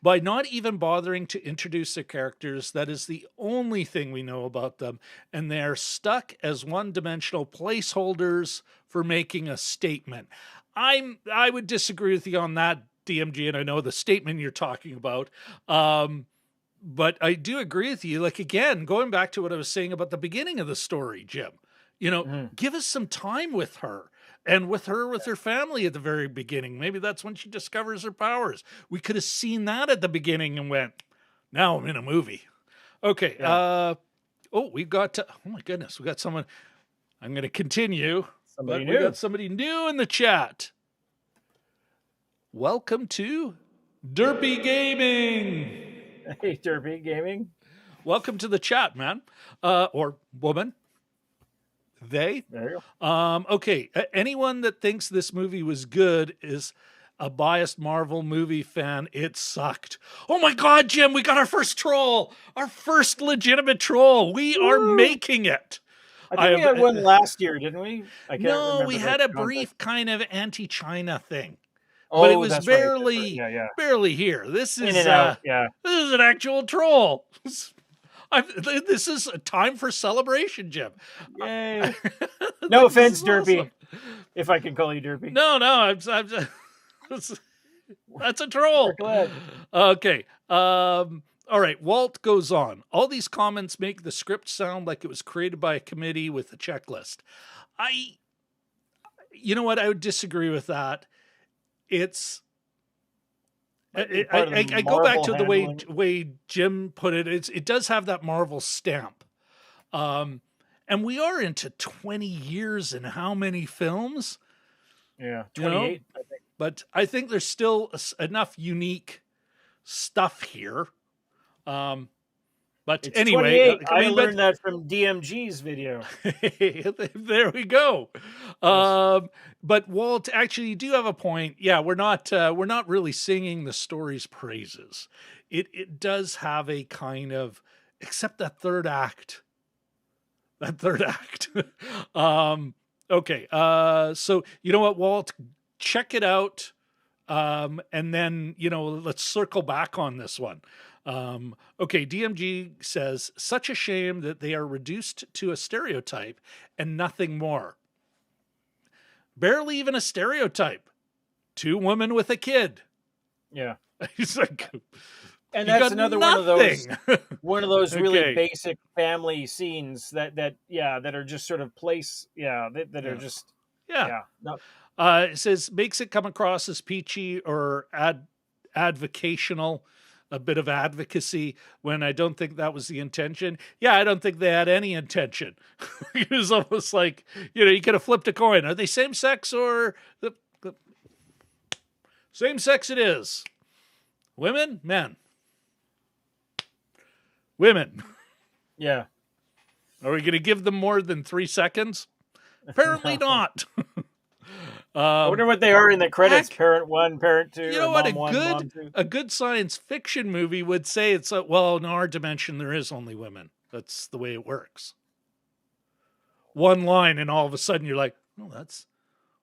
By not even bothering to introduce their characters, that is the only thing we know about them, and they're stuck as one-dimensional placeholders for making a statement. I would disagree with you on that, DMG, and I know the statement you're talking about. But I do agree with you. Like, again, going back to what I was saying about the beginning of the story, Jim, give us some time with her. And with her family at the very beginning. Maybe that's when she discovers her powers. We could have seen that at the beginning and went, now I'm in a movie. Okay. Yeah. We've got, oh my goodness, we got someone. I'm going to continue. We got somebody new in the chat. Welcome to Derpy Gaming. Hey, Derpy Gaming. Welcome to the chat, man. Or woman. They? There you go. Okay. Anyone that thinks this movie was good is a biased Marvel movie fan. It sucked. Oh my God, Jim, we got our first troll. Our first legitimate troll. We are making it. I think we had one last year, didn't we? I can't remember. We had a brief kind of anti-China thing. But it was barely here. This is this is an actual troll. This is a time for celebration, Jim. Yay! No offense, Derpy. Awesome. If I can call you Derpy. No, that's a troll. Okay. All right. Walt goes on. All these comments make the script sound like it was created by a committee with a checklist. You know what? I would disagree with that. I go back to the way Jim put it. It does have that Marvel stamp. And we are into 20 years and how many films? Yeah, 28, I think. But I think there's still enough unique stuff here. But it's anyway, I learned that from DMG's video. There we go. But Walt, actually, you do have a point. Yeah, we're not really singing the story's praises. It does have a kind of, except that third act. Okay. So you know what, Walt? Check it out. And then, let's circle back on this one. Okay, DMG says, such a shame that they are reduced to a stereotype and nothing more. Barely even a stereotype. Two women with a kid. Yeah. He's like, and that's another one of those really basic family scenes that are just sort of that are just it says makes it come across as peachy or advocational. a bit of advocacy when I don't think that was the intention. Yeah, I don't think they had any intention. It was almost like, you could have flipped a coin. Are they same sex or the same sex it is? Women, men. Women. Yeah. Are we going to give them more than 3 seconds? Apparently not. I wonder what they are in the credits. Parent 1, Parent 2. You know what? Mom 2. A good science fiction movie would say it's well, in our dimension there is only women. That's the way it works. One line, and all of a sudden you're like, oh, that's.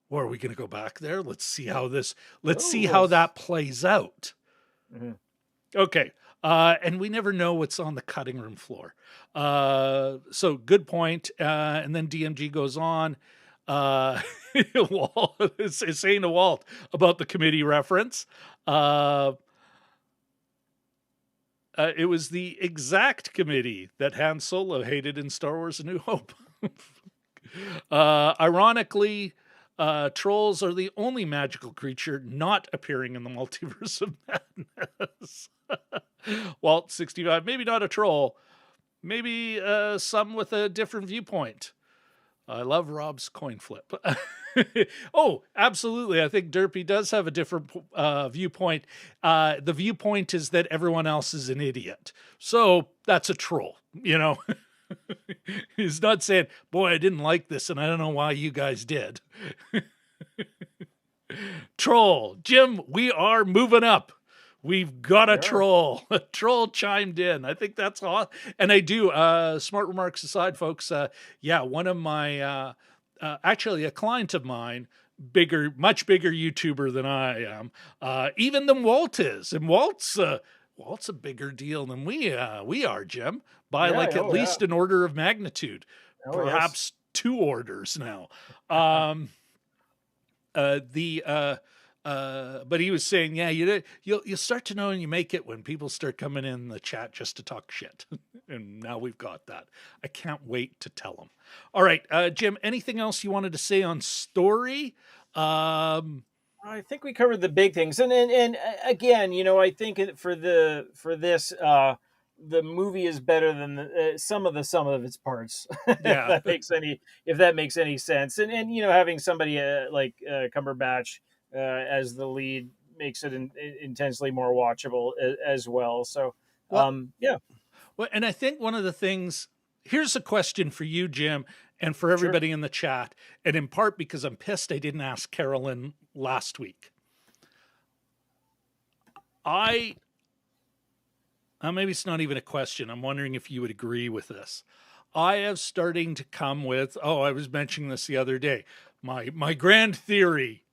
Or are we going to go back there? Let's see how that plays out. Mm-hmm. Okay. And we never know what's on the cutting room floor. So good point. And then DMG goes on. Walt is saying to Walt about the committee reference. It was the exact committee that Han Solo hated in Star Wars: A New Hope. Ironically, trolls are the only magical creature not appearing in the Multiverse of Madness. Walt 65, maybe not a troll, maybe some with a different viewpoint. I love Rob's coin flip. Oh, absolutely. I think Derpy does have a different viewpoint. The viewpoint is that everyone else is an idiot. So that's a troll, He's not saying, boy, I didn't like this and I don't know why you guys did. Troll. Jim, we are moving up. We've got a troll. A troll chimed in. I think that's all. And I do, smart remarks aside, folks, one of my, actually a client of mine, much bigger YouTuber than I am, even than Walt is. And Walt's a bigger deal than we are, Jim, by at least an order of magnitude, perhaps 2 orders now. But he was saying, you'll start to know when you make it when people start coming in the chat just to talk shit. And now we've got that. I can't wait to tell them. All right, Jim, anything else you wanted to say on story? I think we covered the big things. And again, I think for this, the movie is better than the sum of its parts. Yeah. if that makes any sense. And having somebody like Cumberbatch as the lead makes it intensely more watchable as well. So, yeah. Well, and I think one of the things, here's a question for you, Jim, and for everybody in the chat, and in part because I'm pissed I didn't ask Carolyn last week. Maybe it's not even a question. I'm wondering if you would agree with this. I am starting to come with, I was mentioning this the other day, my grand theory.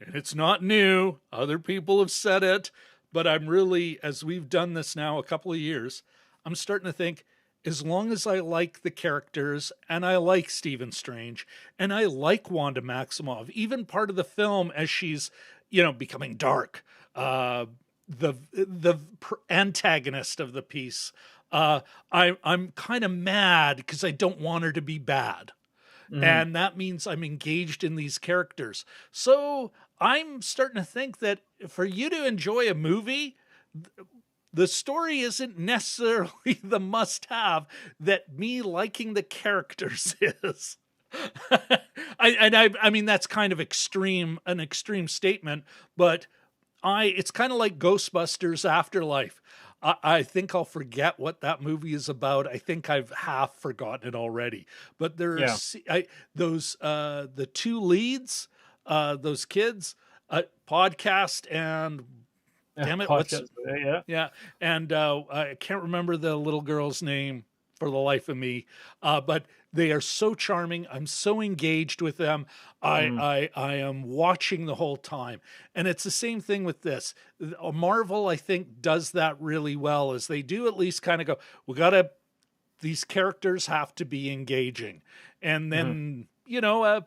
And it's not new. Other people have said it, but I'm really, as we've done this now a couple of years, I'm starting to think, as long as I like the characters and I like Stephen Strange and I like Wanda Maximoff, even part of the film as she's, becoming dark, the antagonist of the piece, I'm kind of mad because I don't want her to be bad. Mm-hmm. And that means I'm engaged in these characters. So I'm starting to think that for you to enjoy a movie, the story isn't necessarily the must-have that me liking the characters is. I mean, that's kind of an extreme statement, but it's kind of like Ghostbusters Afterlife. I think I'll forget what that movie is about. I think I've half forgotten it already. But there's the 2 leads, those kids, podcast and damn it, and I can't remember the little girl's name for the life of me. But they are so charming. I'm so engaged with them. I am watching the whole time. And it's the same thing with this. Marvel, I think, does that really well, as they do at least kind of go, these characters have to be engaging. And then, a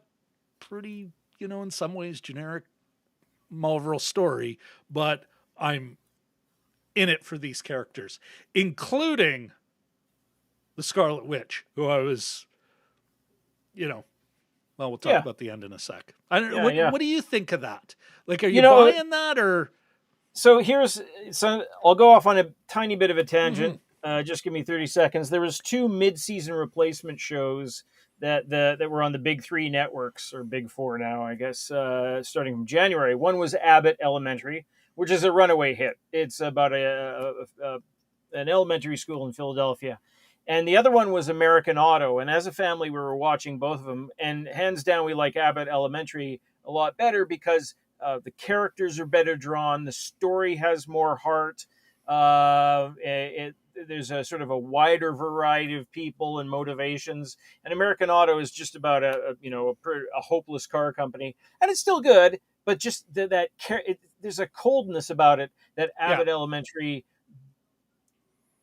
pretty, in some ways generic Marvel story, but I'm in it for these characters, including the Scarlet Witch, who I was, we'll talk about the end in a sec. I don't know. What do you think of that? Like, are you buying that, or? So I'll go off on a tiny bit of a Mhm. tangent. Just give me 30 seconds. There was two mid-season replacement shows that were on the big three networks, or big four now, I guess, starting from January. One was Abbott Elementary, which is a runaway hit. It's about an elementary school in Philadelphia. And the other one was American Auto. And as a family, we were watching both of them. And hands down, we like Abbott Elementary a lot better because the characters are better drawn. The story has more heart. There's a sort of a wider variety of people and motivations. And American Auto is just about a hopeless car company, and it's still good, but just there's a coldness about it that Yeah. Abbott Elementary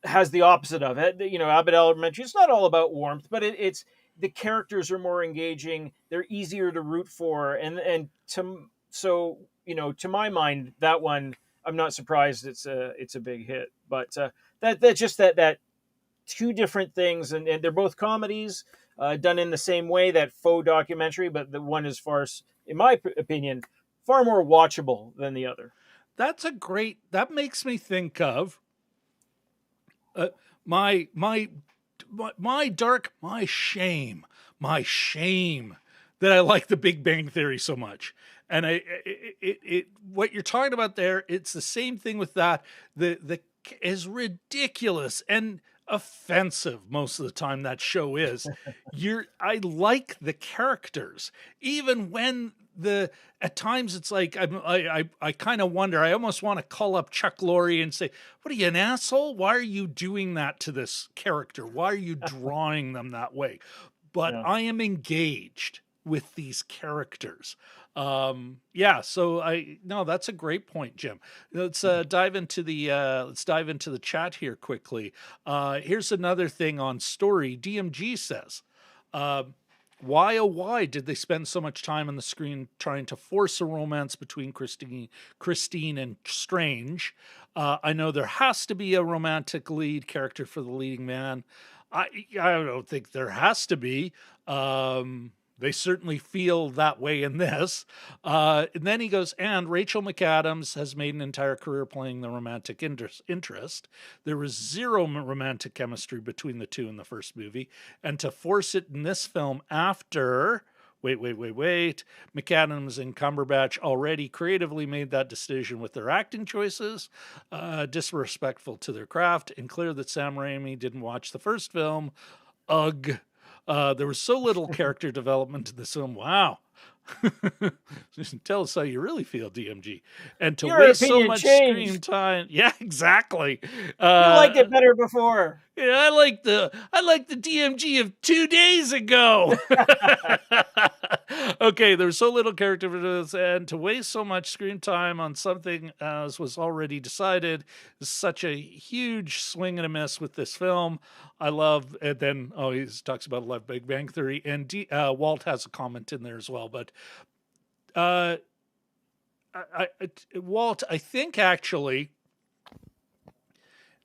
has the opposite of it. Abbott Elementary, it's not all about warmth, but it's the characters are more engaging. They're easier to root for, and to my mind, that one, I'm not surprised it's a big hit. But that's just that two different things, and they're both comedies done in the same way, that faux documentary, but the one is in my opinion, far more watchable than the other. That makes me think of uh, my my my shame that I like the Big Bang Theory so much. And what you're talking about there, it's the same thing with that. The is ridiculous and offensive most of the time that show is. I like the characters, even when the at times it's like I kind of wonder. I almost want to call up Chuck Lorre and say, "What are you, an asshole? Why are you doing that to this character? Why are you drawing them that way?" But Yeah. I am engaged with these characters. Yeah, so I no, that's a great point, Jim. Let's dive into the chat here quickly. Here's another thing on story. DMG says, uh, why oh why did they spend so much time on the screen trying to force a romance between Christine and Strange? I know there has to be a romantic lead character for the leading man. I don't think there has to be. They certainly feel that way in this. And then he goes, and Rachel McAdams has made an entire career playing the romantic interest. There was zero romantic chemistry between the two in the first movie. And to force it in this film after. Wait. McAdams and Cumberbatch already creatively made that decision with their acting choices, disrespectful to their craft, and clear that Sam Raimi didn't watch the first film. Ugh. There was so little character development in this film. Wow. Tell us how you really feel, DMG. And to Your waste so opinion much screen changed. time. Yeah, exactly. You liked it better before. Yeah, I like the DMG of 2 days ago. Okay, there's so little character for this, and to waste so much screen time on something as was already decided is such a huge swing and a miss with this film. I love, and then he talks about Love Big Bang Theory, and Walt has a comment in there as well. But uh, Walt, I think actually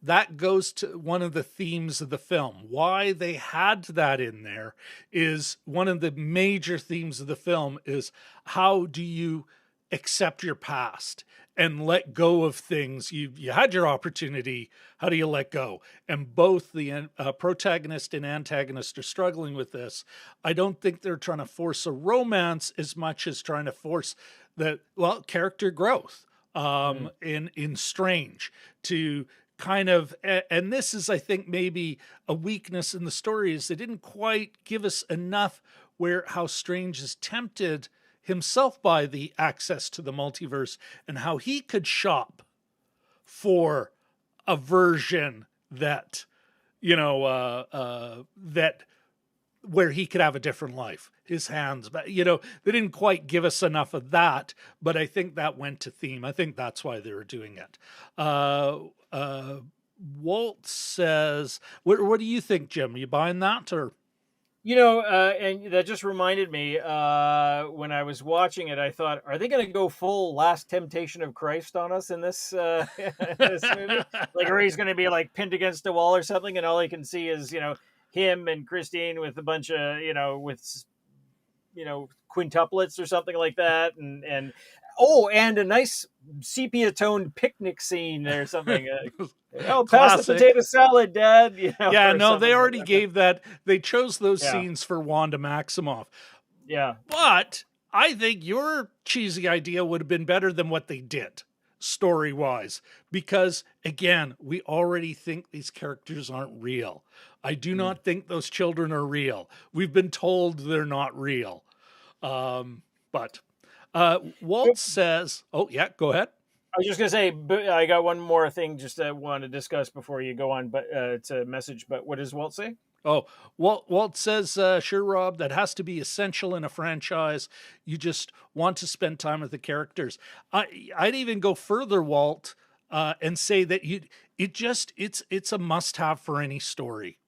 that goes to one of the themes of the film. Why they had that in there is one of the major themes of the film is how do you accept your past and let go of things. You had your opportunity. How do you let go? And both the protagonist and antagonist are struggling with this. I don't think they're trying to force a romance as much as trying to force character growth in Strange to kind of, and this is, I think, maybe a weakness in the story, is they didn't quite give us enough where how Strange is tempted himself by the access to the multiverse and how he could shop for a version that that where he could have a different life, his hands. But they didn't quite give us enough of that, but I think that went to theme. I think that's why they were doing it. Walt says, what do you think, Jim? Are you buying that? Or And that just reminded me, when I was watching it, I thought, are they going to go full Last Temptation of Christ on us in this this movie? Like, or he's going to be like pinned against a wall or something, and all I can see is him and Christine with a bunch of quintuplets or something like that, and and a nice sepia-toned picnic scene or something. Oh, pass the Classic. potato salad, Dad. Yeah, or no, they something like already that. gave that. They chose those Yeah. scenes for Wanda Maximoff. Yeah. But I think your cheesy idea would have been better than what they did, story-wise. Because, again, we already think these characters aren't real. I do not think those children are real. We've been told they're not real. But Walt says, oh, yeah, go ahead. I was just gonna say, but I got one more thing just I want to discuss before you go on. But it's a message. But what does Walt say? Oh, Walt says, sure, Rob, that has to be essential in a franchise. You just want to spend time with the characters. I'd even go further, Walt, and say that it's a must-have for any story.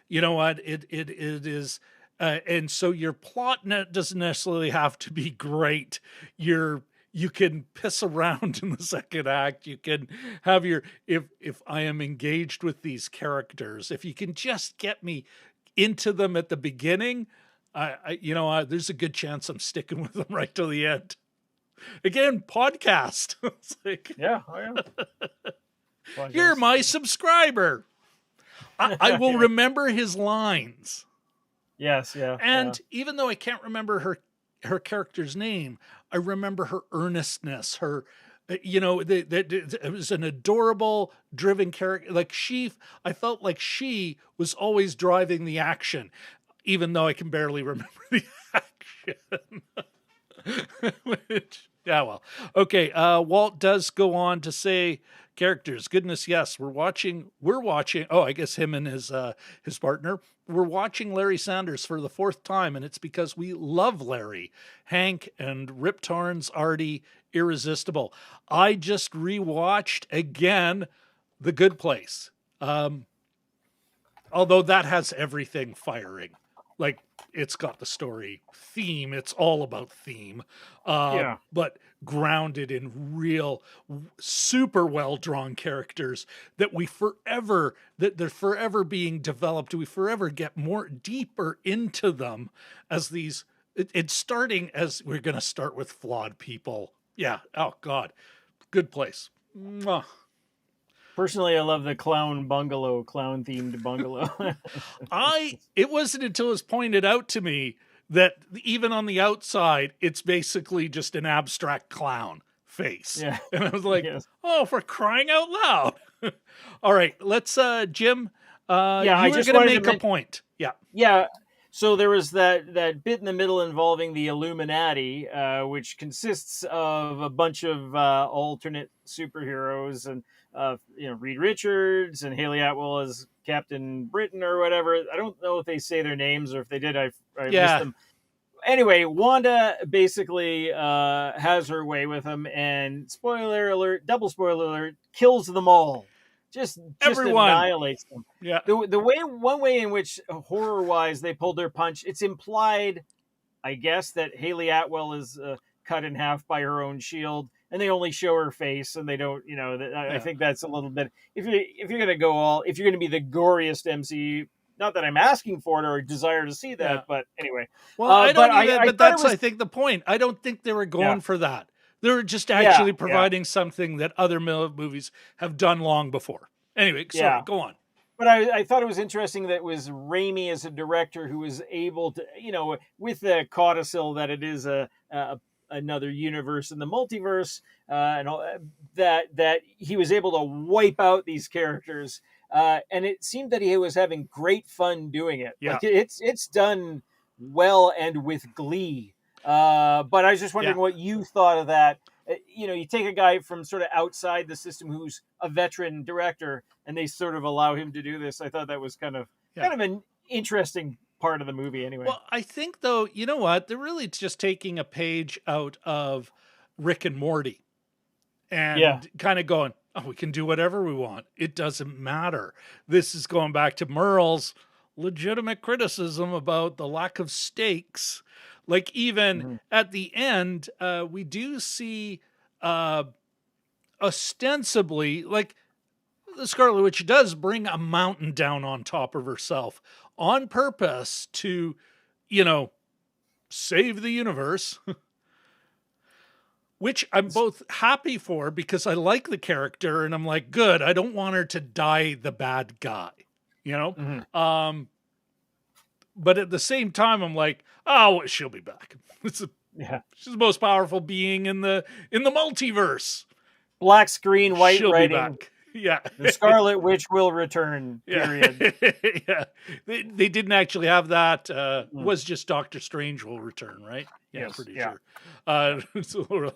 You know what? It is, and so your plot doesn't necessarily have to be great. You can piss around in the second act. You can have if I am engaged with these characters, if you can just get me into them at the beginning, there's a good chance I'm sticking with them right till the end. Again, podcast. It's like, Yeah. Oh, yeah. you're my subscriber. I will remember his lines. Yes. Yeah. And even though I can't remember her character's name, I remember her earnestness, her, it was an adorable, driven character. Like I felt like she was always driving the action, even though I can barely remember the action. Yeah, well, okay. Walt does go on to say, characters, goodness, yes, we're watching. Oh, I guess him and his partner. We're watching Larry Sanders for the fourth time, and it's because we love Larry. Hank and Rip Torn's Artie, irresistible. I just rewatched again The Good Place. Although that has everything firing. Like, it's got the story theme. It's all about theme. But grounded in real, super well-drawn characters that they're forever being developed. We forever get more deeper into them as these, it's starting as we're going to start with flawed people. Yeah. Oh, God. Good Place. Mwah. Personally, I love the clown-themed bungalow. It wasn't until it was pointed out to me that even on the outside, it's basically just an abstract clown face. Yeah. And I was like, Yes. oh, for crying out loud. All right, let's, Jim, I you were just going wanted to to make a point. Yeah. Yeah. So there was that bit in the middle involving the Illuminati, which consists of a bunch of alternate superheroes and Reed Richards and Haley Atwell as Captain Britain or whatever. I don't know if they say their names, or if they did, I missed them. Anyway, Wanda basically has her way with them, and spoiler alert, double spoiler alert, kills them all. Just Everyone. Annihilates them. Yeah. One way in which horror-wise they pulled their punch, it's implied, I guess, that Haley Atwell is cut in half by her own shield, and they only show her face, and they don't, I think that's a little bit. If you're gonna be the goriest MCU, not that I'm asking for it or desire to see that, but anyway. Well, but that's I think the point. I don't think they were going for that. They were just actually providing something that other movies have done long before. Anyway, sorry, go on. But I thought it was interesting that it was Raimi as a director who was able to, with the codicil that it is another universe in the multiverse, and all, that he was able to wipe out these characters. And it seemed that he was having great fun doing it. Yeah. Like it's done well and with glee. But I was just wondering what you thought of that. You take a guy from sort of outside the system who's a veteran director, and they sort of allow him to do this. I thought that was kind of an interesting part of the movie anyway. Well, I think, though, you know what? They're really just taking a page out of Rick and Morty and kind of going, oh, we can do whatever we want. It doesn't matter. This is going back to Merle's legitimate criticism about the lack of stakes. Like, even at the end, we do see ostensibly, like, the Scarlet Witch does bring a mountain down on top of herself on purpose to, save the universe. Which I'm both happy for because I like the character and I'm like, good, I don't want her to die the bad guy, you know? Mhm. But at the same time, I'm like, oh, she'll be back. Yeah. She's the most powerful being in the multiverse. Black screen, white She'll be writing. back. Yeah. The Scarlet Witch will return, Yeah. period. Yeah. They didn't actually have that. Mm. Was just Doctor Strange will return, right? Yeah, Yes, pretty yeah. sure. So,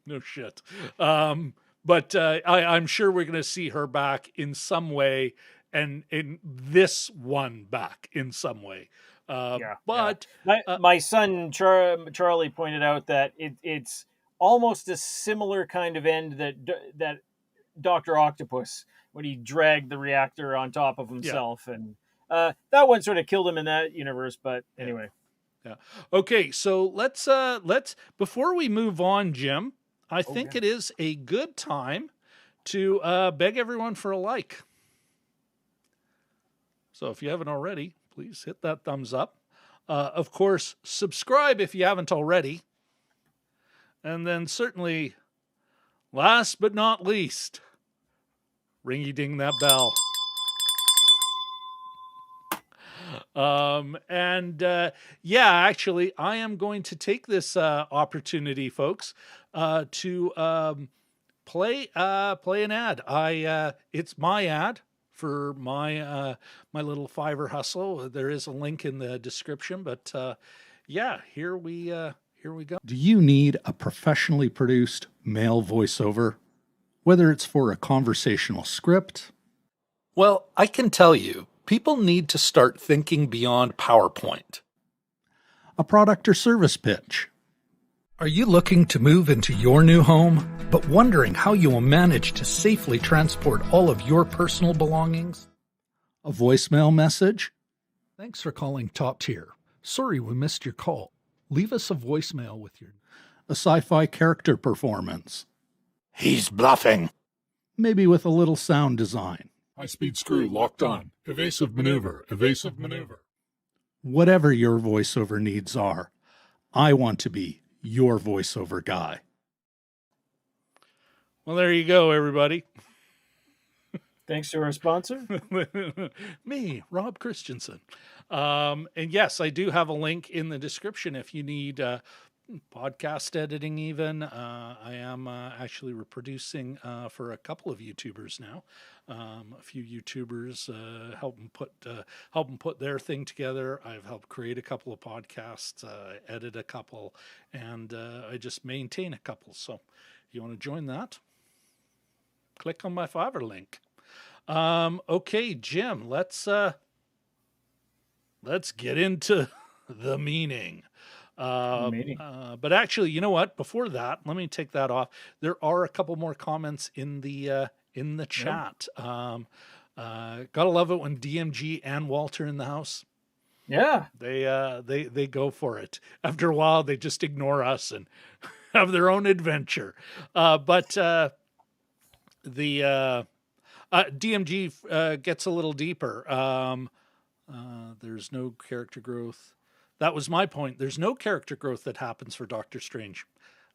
no shit. But I'm sure we're going to see her back in some way, and in this one back in some way. But my son Charlie pointed out that it's almost a similar kind of end that Dr. Octopus, when he dragged the reactor on top of himself, and that one sort of killed him in that universe. But anyway, yeah. Okay, so let's before we move on, Jim, I think it is a good time to beg everyone for a like. So if you haven't already, please hit that thumbs up. Of course, subscribe if you haven't already. And then certainly, last but not least, ringy-ding that bell. Actually, I am going to take this opportunity, folks, to play an ad. It's my ad for my little Fiverr hustle. There is a link in the description, but here we go. Do you need a professionally produced male voiceover? Whether it's for a conversational script? Well, I can tell you, people need to start thinking beyond PowerPoint. A product or service pitch. Are you looking to move into your new home, but wondering how you will manage to safely transport all of your personal belongings? A voicemail message? Thanks for calling Top Tier. Sorry we missed your call. Leave us a voicemail with your... A sci-fi character performance. He's bluffing. Maybe with a little sound design. High-speed screw locked on. Evasive maneuver. Evasive maneuver. Whatever your voiceover needs are, I want to be your voiceover guy. Well, there you go, everybody. thanks to our sponsor. Me, Rob Christensen. And yes, I do have a link in the description if you need podcast editing even. I am actually reproducing for a couple of YouTubers now. A few YouTubers help them put their thing together. I've helped create a couple of podcasts, edit a couple, and I just maintain a couple. So if you want to join that, click on my Fiverr link. Okay, Jim, let's get into the meaning. But actually, you know what? Before that, let me take that off. There are a couple more comments in the chat. Gotta love it when DMG and Walter in the house. Yeah, they go for it. After a while, they just ignore us and have their own adventure. But the DMG gets a little deeper. There's no character growth. That was my point. There's no character growth that happens for Doctor Strange.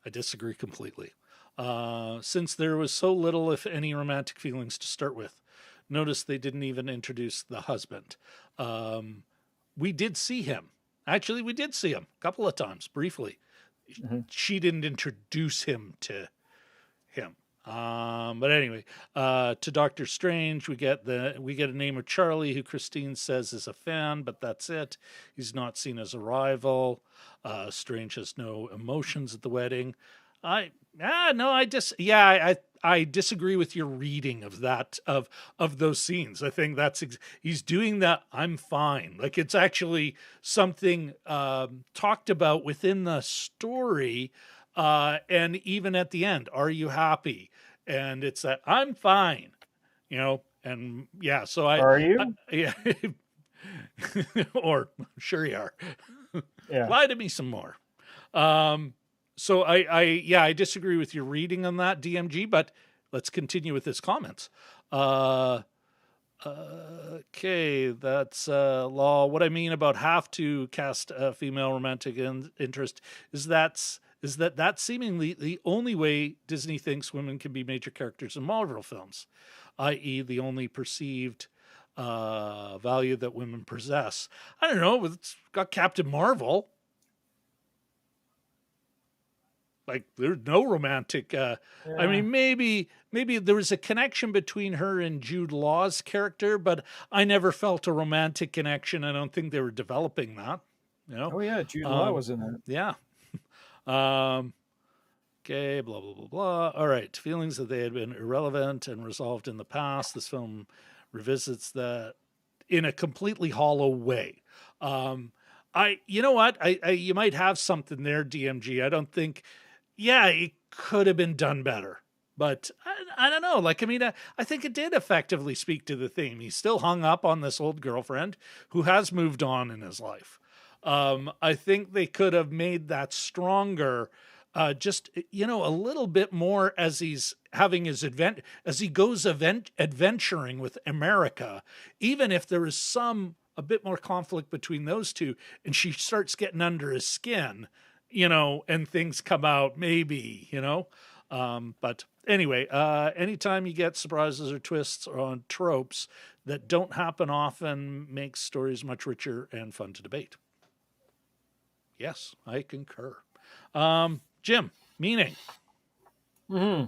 I disagree completely. Since there was so little, if any, romantic feelings to start with. Notice they didn't even introduce the husband. We did see him. Actually, we did see him a couple of times, briefly. Mm-hmm. She didn't introduce him to him. But anyway, to Doctor Strange, we get a name of Charlie, who Christine says is a fan, but that's it. He's not seen as a rival. Strange has no emotions at the wedding. I disagree with your reading of that, of those scenes. I think he's doing that. I'm fine. Like, it's actually something talked about within the story. And even at the end, are you happy? And it's that I'm fine, and yeah, so are you? Yeah. Or sure you are. Yeah. Lie to me some more. So I disagree with your reading on that, DMG, but let's continue with his comments. Okay, that's Law. What I mean about have to cast a female romantic interest is is that that's seemingly the only way Disney thinks women can be major characters in Marvel films, i.e., the only perceived value that women possess. I don't know. It's got Captain Marvel. Like, there's no romantic. I Yeah. mean, maybe there was a connection between her and Jude Law's character, but I never felt a romantic connection. I don't think they were developing that. You know? Oh yeah, Jude Law was in that. Yeah. Okay, blah, blah, blah, blah. All right. Feelings that they had been irrelevant and resolved in the past. This film revisits that in a completely hollow way. You know what? You might have something there, DMG. I don't think, it could have been done better. But I don't know. Like, I mean, I think it did effectively speak to the theme. He's still hung up on this old girlfriend who has moved on in his life. I think they could have made that stronger, just, a little bit more as he's having his as he goes adventuring with America, even if there is a bit more conflict between those two, and she starts getting under his skin, and things come out, maybe, but anyway, anytime you get surprises or twists on tropes that don't happen often makes stories much richer and fun to debate. Yes, I concur. Jim, meaning. Mm-hmm.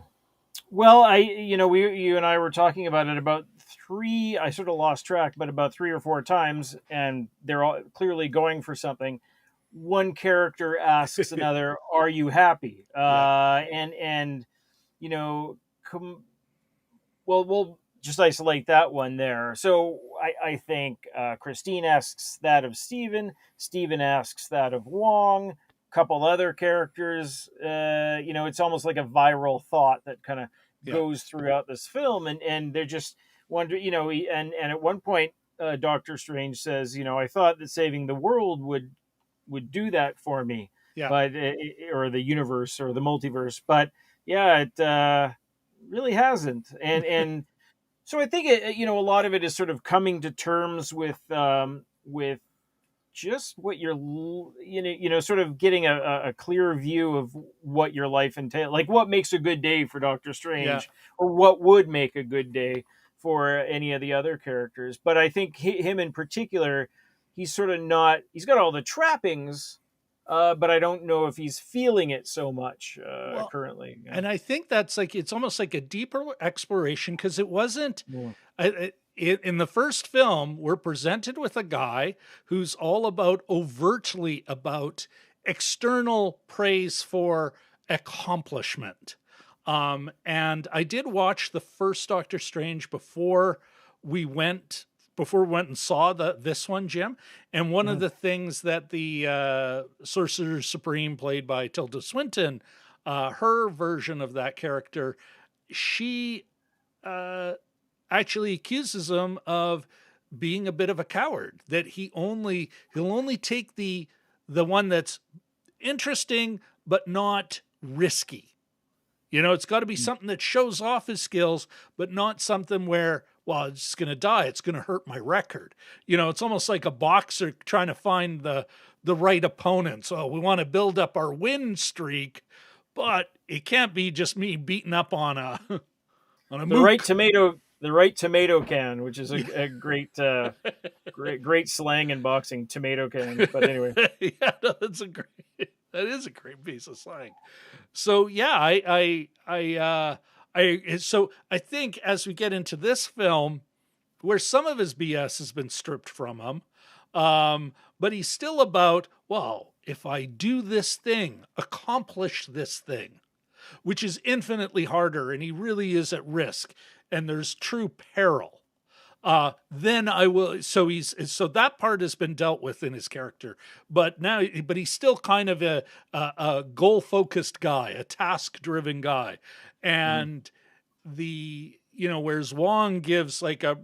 Well, you and I were talking about it about I sort of lost track, but about 3 or 4 times, and they're all clearly going for something. One character asks another, "Are you happy?" And we'll just isolate that one there. So I think Christine asks that of Stephen. Stephen asks that of Wong. A couple other characters. It's almost like a viral thought that kind of goes throughout this film, and they're just wonder. And at one point, Doctor Strange says, "I thought that saving the world would do that for me." Yeah. But or the universe or the multiverse, but it really hasn't. And so I think a lot of it is sort of coming to terms with just what you're sort of getting a clear view of what your life entails, like what makes a good day for Doctor Strange, or what would make a good day for any of the other characters. But I think him in particular, he's sort of not. He's got all the trappings, but I don't know if he's feeling it so much currently. Yeah. And I think that's it's almost like a deeper exploration, because it wasn't. Yeah. In the first film, we're presented with a guy who's all overtly about external praise for accomplishment. And I did watch the first Doctor Strange before we went and saw this one, Jim. And one of the things that the Sorcerer Supreme, played by Tilda Swinton, her version of that character, she actually accuses him of being a bit of a coward, that he'll only take the one that's interesting but not risky. It's got to be something that shows off his skills, but not something where, well, it's just going to die. It's going to hurt my record. It's almost like a boxer trying to find the right opponent. So we want to build up our win streak, but it can't be just me beating up on a the right tomato can, which is a great slang in boxing, tomato can. But anyway, that is a great piece of slang. So so I think as we get into this film, where some of his BS has been stripped from him, but he's still about, well, if I do this thing, accomplish this thing, which is infinitely harder, and he really is at risk, and there's true peril, then I will. So that part has been dealt with in his character, but he's still kind of a goal-focused guy, a task-driven guy, and whereas Wong gives like a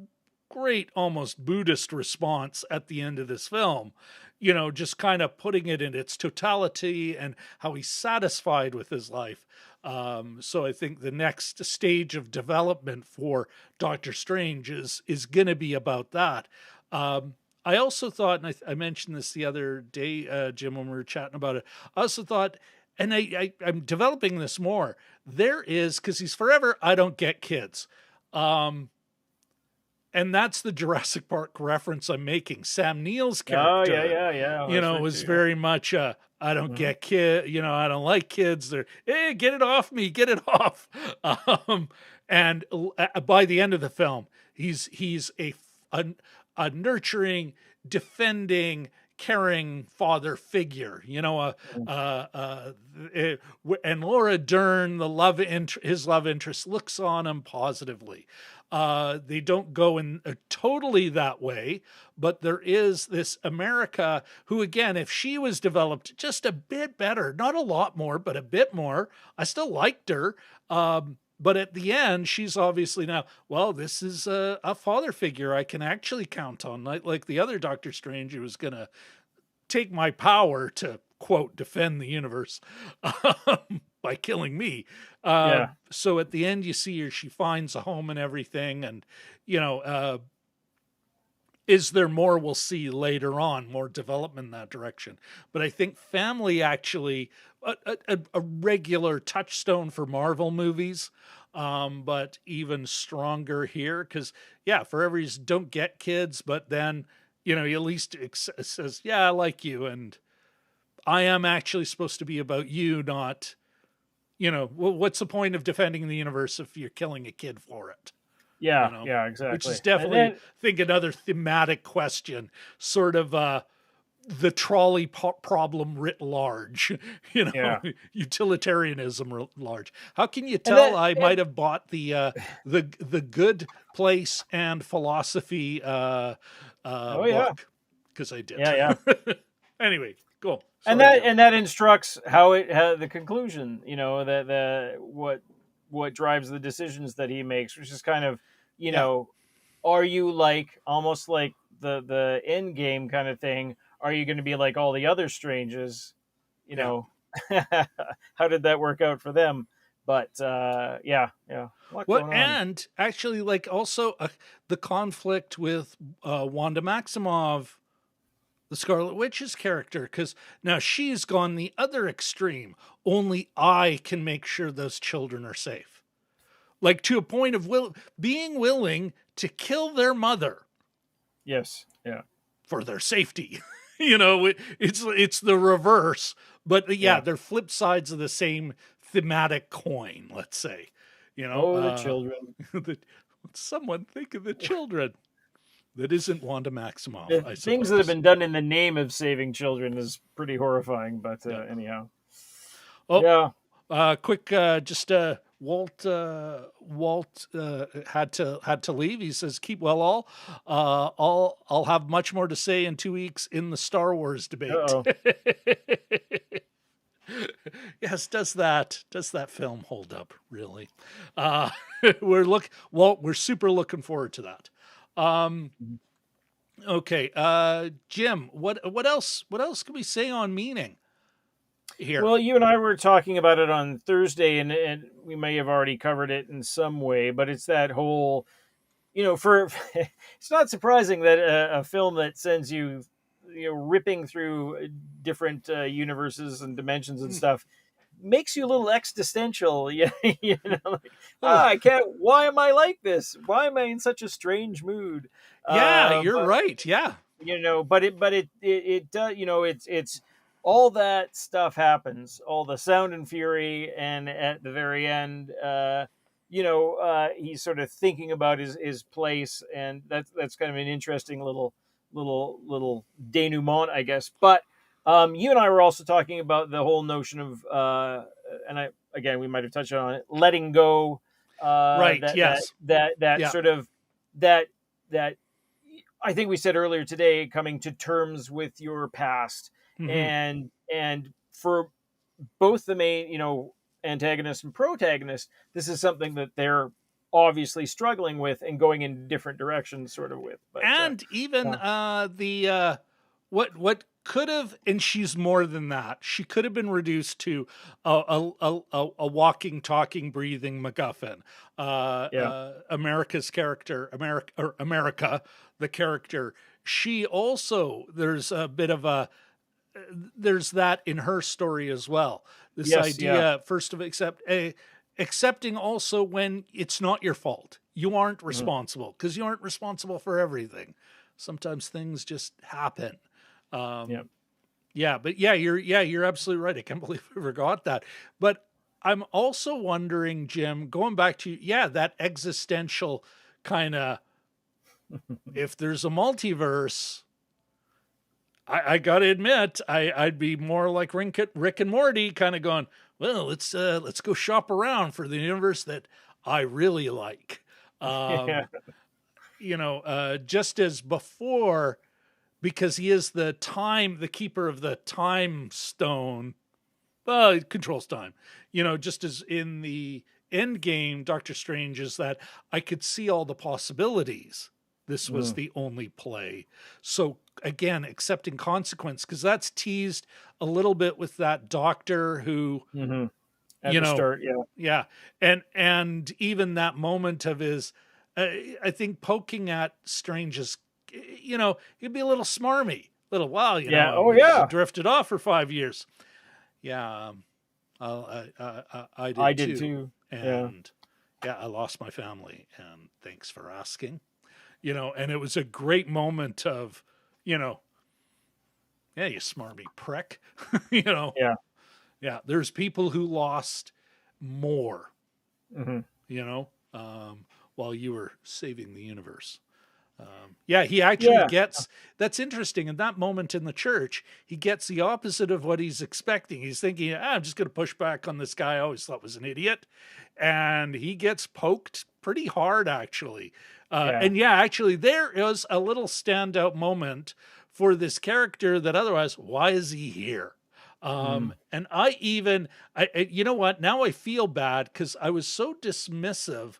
great, almost Buddhist response at the end of this film, just kind of putting it in its totality and how he's satisfied with his life. So I think the next stage of development for Doctor Strange is going to be about that. I also thought, and I mentioned this the other day, Jim, when we were chatting about it, I also thought and I'm developing this more. There is, because he's forever, I don't get kids. And that's the Jurassic Park reference I'm making. Sam Neill's character, Yeah. was very much I don't get kid, I don't like kids. They're, hey, get it off me, get it off. And by the end of the film, he's a nurturing, defending, caring father figure, and Laura Dern, his love interest, looks on him positively. They don't go in totally that way, but there is this America who, again, if she was developed just a bit better, not a lot more, but a bit more, I still liked her. But at the end, she's obviously now, well, this is a father figure I can actually count on. Like the other Doctor Strange, who was going to take my power to, quote, defend the universe by killing me. So at the end, you see her, she finds a home and everything. And, is there more? We'll see later on, more development in that direction. But I think family actually, a regular touchstone for Marvel movies, but even stronger here. Because, forever he's don't get kids, but then, he at least says, I like you. And I am actually supposed to be about you, not, what's the point of defending the universe if you're killing a kid for it? Yeah, exactly. Which is definitely, I think, another thematic question, sort of the trolley problem writ large, utilitarianism writ large. How can you tell I might have bought the Good Place and Philosophy book? Because I did. Yeah. Anyway, cool. And that instructs how the conclusion, that what drives the decisions that he makes, which is kind of, are you like almost like the end game kind of thing? Are you going to be like all the other Stranges? How did that work out for them? But and actually, like, also the conflict with Wanda Maximoff, the Scarlet Witch's character, because now she's gone the other extreme. Only I can make sure those children are safe. Like, to a point of being willing to kill their mother. Yes. Yeah. For their safety. It's the reverse. But they're flip sides of the same thematic coin, let's say. The children. Someone think of the children. That isn't Wanda Maximoff. The things that have been done in the name of saving children is pretty horrifying, but anyhow. Quick, Walt had to leave. He says, "Keep well, all. I'll have much more to say in 2 weeks in the Star Wars debate." Yes, does that film hold up? Really? We're super looking forward to that. Okay, Jim, what else can we say on meaning here? Well, you and I were talking about it on Thursday, and we may have already covered it in some way, but it's that whole, it's not surprising that a film that sends you, ripping through different universes and dimensions and stuff makes you a little existential. I can't. Why am I like this? Why am I in such a strange mood? You're right. Yeah, but it does. It's all that stuff happens. All the sound and fury, and at the very end, he's sort of thinking about his place, and that's kind of an interesting little denouement, I guess. But you and I were also talking about the whole notion of, we might have touched on it, letting go. Right. That sort of that I think we said earlier today, coming to terms with your past, and for both the main, antagonist and protagonist, this is something that they're obviously struggling with and going in different directions, sort of with. But, what could have, and she's more than that. She could have been reduced to a walking, talking, breathing MacGuffin. America's character, America, the character. She also, there's a bit of a there's that in her story as well. This Yes, idea, first of accepting also when it's not your fault. You aren't responsible, because you aren't responsible for everything. Sometimes things just happen. Yeah. Yeah, but you're absolutely right. I can't believe I forgot that. But I'm also wondering, Jim, going back to that existential kind of, if there's a multiverse, I gotta admit, I'd be more like Rick and Morty, kind of going, well, let's go shop around for the universe that I really like. Yeah. Just as before, because he is the keeper of the time stone. Well, it controls time. Just as in the end game, Doctor Strange, is that I could see all the possibilities. This was the only play. So again, accepting consequence, because that's teased a little bit with that doctor who, At the start, yeah, and even that moment of his, I think poking at Strange's, he'd be a little smarmy, little wow, drifted off for 5 years. Yeah, I did too. And I lost my family, and thanks for asking. And it was a great moment of, you smarmy prick. There's people who lost more, while you were saving the universe. He actually gets, that's interesting. In that moment in the church, he gets the opposite of what he's expecting. He's thinking, I'm just going to push back on this guy I always thought was an idiot. And he gets poked pretty hard, actually. Actually, there is a little standout moment for this character that otherwise, why is he here? And you know what? Now I feel bad because I was so dismissive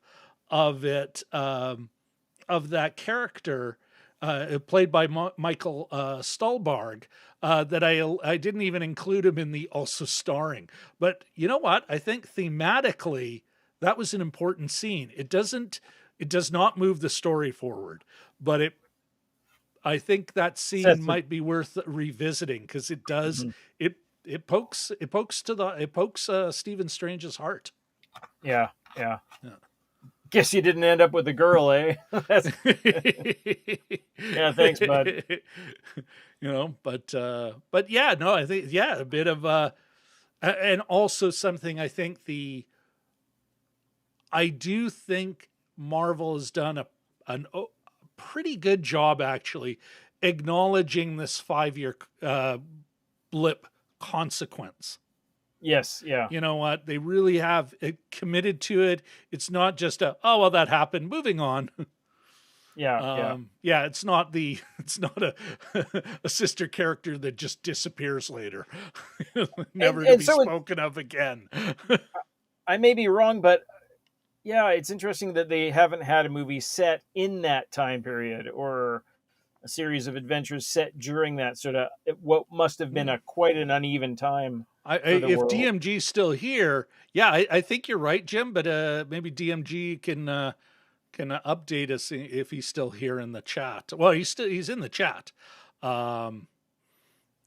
of it, of that character, played by Michael Stuhlbarg, that I didn't even include him in the also starring. But you know what? I think thematically that was an important scene. It does not move the story forward, but I think that scene might be worth revisiting, because it does. It pokes Stephen Strange's heart. Yeah. Guess you didn't end up with a girl, eh? Yeah, thanks, bud. But yeah, no, I think a bit of and also something I think I do think Marvel has done a pretty good job, actually, acknowledging this 5-year blip consequence. Yes, yeah. You know what? They really have committed to it. It's not just that happened, moving on. Yeah. It's not a sister character that just disappears later, never to be spoken of again. I may be wrong, but yeah, it's interesting that they haven't had a movie set in that time period, or a series of adventures set during that sort of what must have been quite an uneven time. If DMG's still here, I think you're right, Jim. But maybe DMG can update us if he's still here in the chat. Well, he's in the chat, but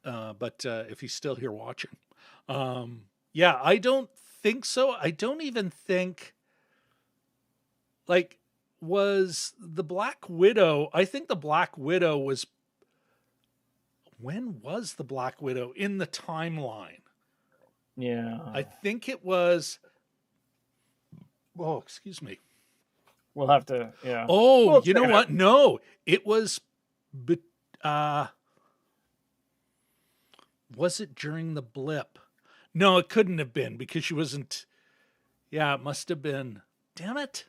if he's still here watching, I don't think so. I don't even think. Was the Black Widow? I think the Black Widow was. When was the Black Widow in the timeline? Yeah, I think it was. Oh, excuse me. We'll have to. Yeah. Oh, you know what? No, it was. Was it during the blip? No, it couldn't have been, because she wasn't. Yeah, it must have been. Damn it.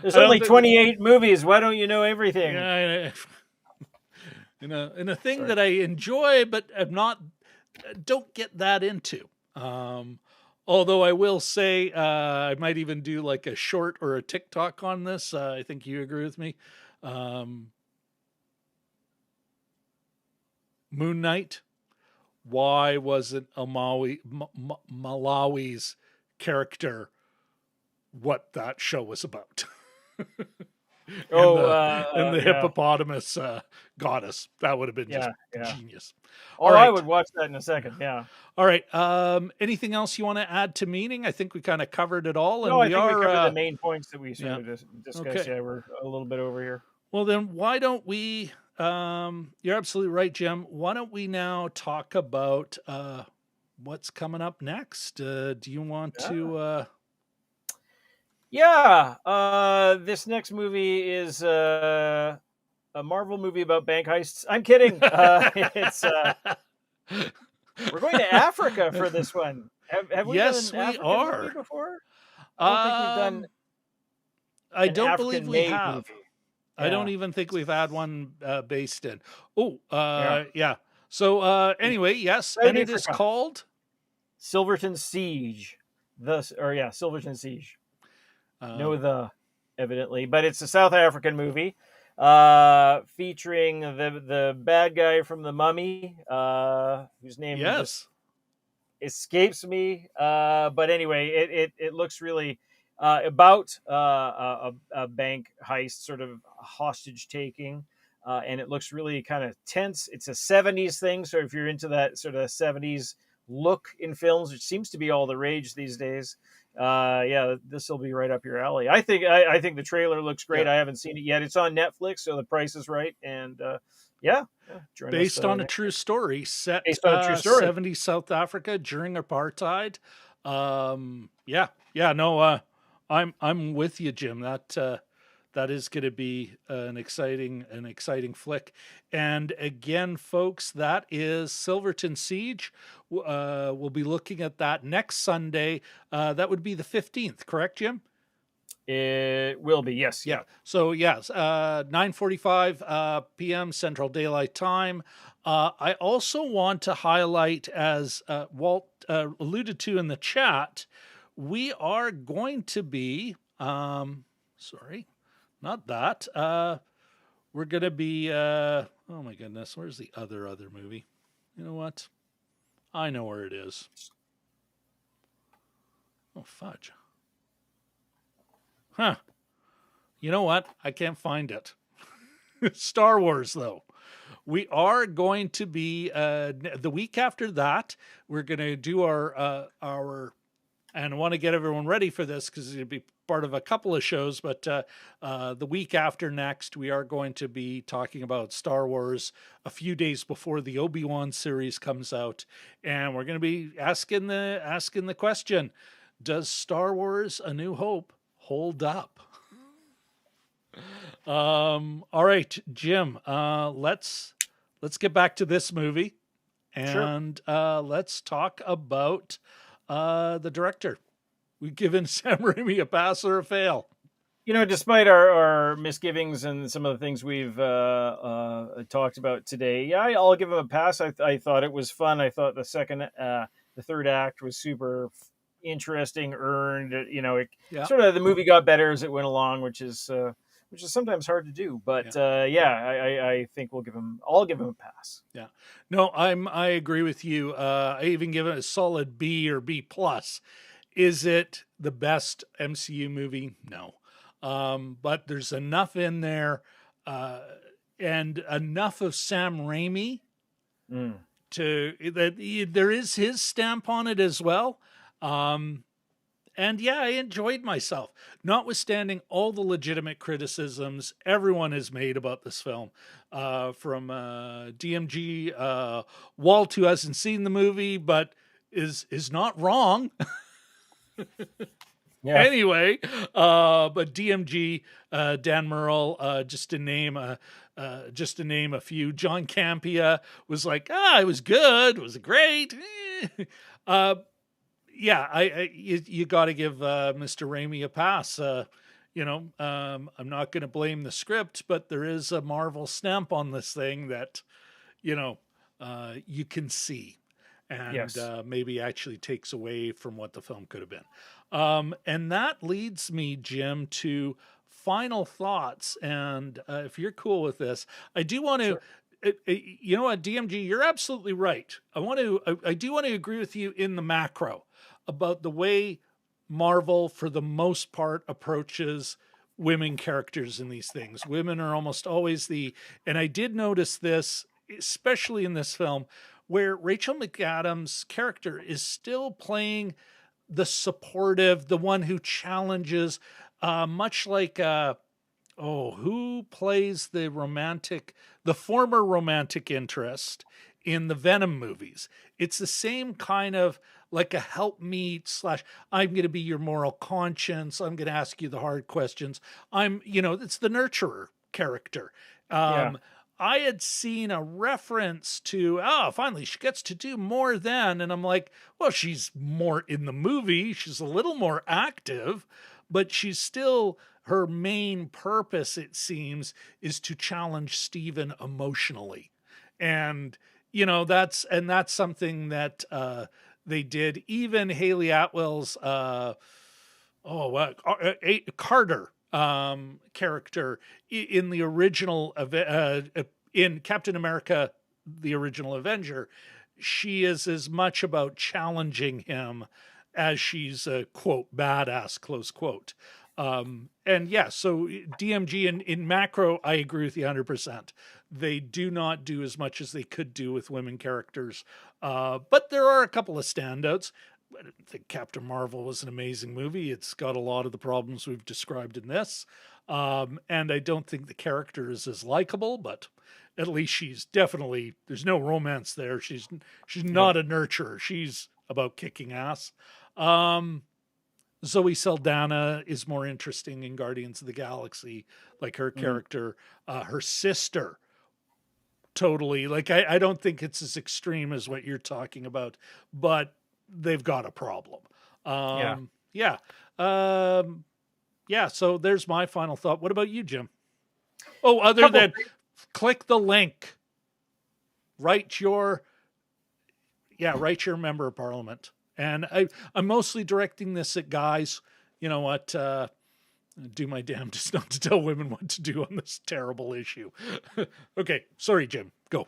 There's only 28 movies. Why don't you know everything? Yeah, in a thing that I enjoy, but don't get that into. Although I will say, I might even do like a short or a TikTok on this. I think you agree with me. Moon Knight. Why wasn't Malawi's character what that show was about? and the yeah, hippopotamus goddess. That would have been just yeah. genius. Oh, All I right. would watch that in a second. Yeah. All right. Anything else you want to add to Meaning? I think we kind of covered it all, and No, I we think we are. covered the main points that we sort Yeah. of discussed. Okay. Yeah, we're a little bit over here. Well, then why don't we? You're absolutely right, Jim. Why don't we now talk about what's coming up next? Do you want to? Yeah. This next movie is a Marvel movie about bank heists. I'm kidding. It's we're going to Africa for this one. Have we Yes, done an we African are. movie before? I don't think we've done I an don't believe we African-made have. movie. I don't Yeah. even think we've had one based in. Oh, Yeah. yeah. So anyway, yes, Right, and it is Africa. called Silverton Siege. Silverton Siege. Evidently, but it's a South African movie featuring the bad guy from The Mummy, whose name just escapes me. But anyway, it looks really about a bank heist, sort of hostage taking, and it looks really kind of tense. It's a 70s thing, so if you're into that sort of 70s look in films, which seems to be all the rage these days, yeah, this will be right up your alley. I think the trailer looks great. Yeah. I haven't seen it yet. It's on Netflix, so the price is right, and based on a true story set based on a true story. 70s South Africa during apartheid. I'm with you, Jim. That is going to be an exciting flick. And again, folks, that is Silverton Siege. We'll be looking at that next Sunday. That would be the 15th, correct, Jim? It will be, yes. Yeah. So yes, 9:45 p.m. Central Daylight Time. I also want to highlight, as Walt alluded to in the chat, we are going to be sorry. Not that. We're going to be, oh my goodness, where's the other movie? You know what? I know where it is. Oh, fudge. Huh. You know what? I can't find it. Star Wars, though. We are going to be, the week after that, we're going to do our, and I want to get everyone ready for this because it'll be part of a couple of shows, but the week after next, we are going to be talking about Star Wars a few days before the Obi-Wan series comes out. And we're going to be asking the question, does Star Wars A New Hope hold up? All right, Jim, let's get back to this movie and let's talk about the director. We've given Sam Raimi a pass or a fail. You know, despite our misgivings and some of the things we've talked about today, yeah, I'll give him a pass. I thought it was fun. I thought the third act was super interesting, earned. You know, sort of the movie got better as it went along, which is sometimes hard to do. But I think I'll give him a pass. Yeah, no, I agree with you. I even give it a solid B or B plus. Is it the best MCU movie? No. But there's enough in there and enough of Sam Raimi there is his stamp on it as well. And yeah, I enjoyed myself, notwithstanding all the legitimate criticisms everyone has made about this film, from DMG, Walt, who hasn't seen the movie, but is not wrong. Yeah. Anyway, but DMG, Dan Murrell, just to name a few. John Campea was like, it was good, was it great? You got to give Mr. Raimi a pass. I'm not going to blame the script, but there is a Marvel stamp on this thing that, you can see. And maybe actually takes away from what the film could have been. And that leads me, Jim, to final thoughts. And if you're cool with this, I do want to, you know what, DMG, you're absolutely right. I do want to agree with you in the macro about the way Marvel, for the most part, approaches women characters in these things. Women are almost always and I did notice this, especially in this film, where Rachel McAdams' character is still playing the supportive, the one who challenges, much like, who plays the former romantic interest in the Venom movies? It's the same kind of like a helpmeet / I'm going to be your moral conscience. I'm going to ask you the hard questions. It's the nurturer character. Yeah. I had seen a reference to, finally she gets to do more than, and I'm like, well, she's more in the movie. She's a little more active, but she's still, her main purpose, it seems, is to challenge Stephen emotionally. And, that's something that, they did. Even Haley Atwell's, Carter, character in the original in Captain America, the original Avenger, she is as much about challenging him as she's a quote badass, close quote. And yeah, so DMG in macro, I agree with you 100%. They do not do as much as they could do with women characters, but there are a couple of standouts. I think Captain Marvel was an amazing movie. It's got a lot of the problems we've described in this. And I don't think the character is as likable, but at least she's definitely, there's no romance there. She's not a nurturer. She's about kicking ass. Zoe Saldana is more interesting in Guardians of the Galaxy, like her character, her sister. Totally. Like, I don't think it's as extreme as what you're talking about, but they've got a problem. Yeah. So there's my final thought. What about you, Jim? Oh, other than click the link, write your member of parliament. And I'm mostly directing this at guys. You know what? Do my damnedest not to tell women what to do on this terrible issue. Okay. Sorry, Jim. Go.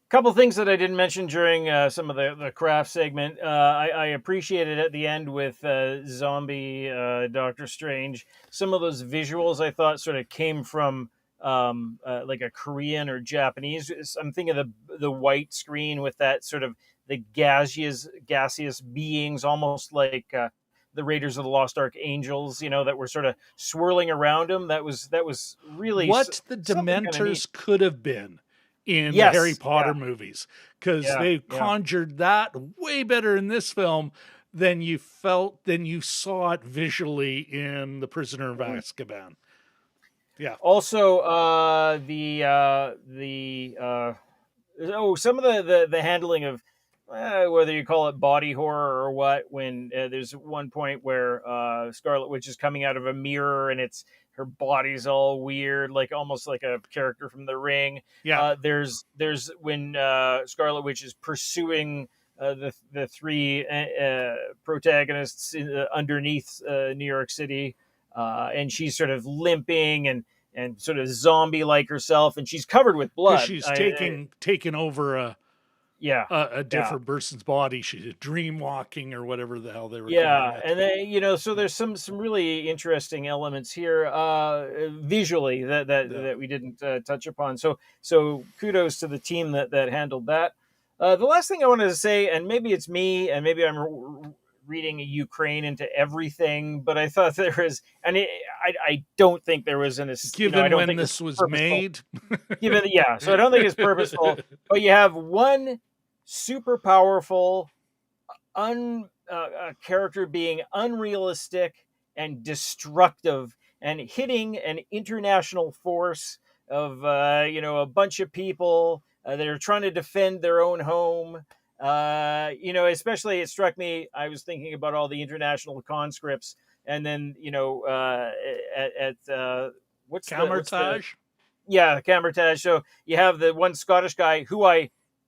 Couple things that I didn't mention during some of the craft segment. I appreciated at the end with zombie Doctor Strange. Some of those visuals I thought sort of came from like a Korean or Japanese. I'm thinking of the white screen with that sort of the gaseous beings, almost like the Raiders of the Lost Ark angels, that were sort of swirling around him. That was really what the Dementors could have been in the Harry Potter movies, because they conjured that way better in this film than you saw it visually in The Prisoner of Azkaban. Yeah. Also, some of the handling of whether you call it body horror or what, when there's one point where Scarlet Witch is coming out of a mirror and her body's all weird, like almost like a character from The Ring. Yeah. There's when Scarlet Witch is pursuing the three protagonists underneath New York City, and she's sort of limping and sort of zombie-like herself, and she's covered with blood. She's taken over a different person's body. She's dream walking or whatever the hell they were. And then so there's some really interesting elements here visually that we didn't touch upon. So kudos to the team that handled that. The last thing I wanted to say, and maybe it's me, and maybe I'm reading Ukraine into everything, but I thought there was, and I don't think there was given when this was made. So I don't think it's purposeful. But you have one super powerful character being unrealistic and destructive and hitting an international force of a bunch of people that are trying to defend their own home. Especially it struck me, I was thinking about all the international conscripts, and then at what's Cumberbatch? Cumberbatch. So you have the one Scottish guy who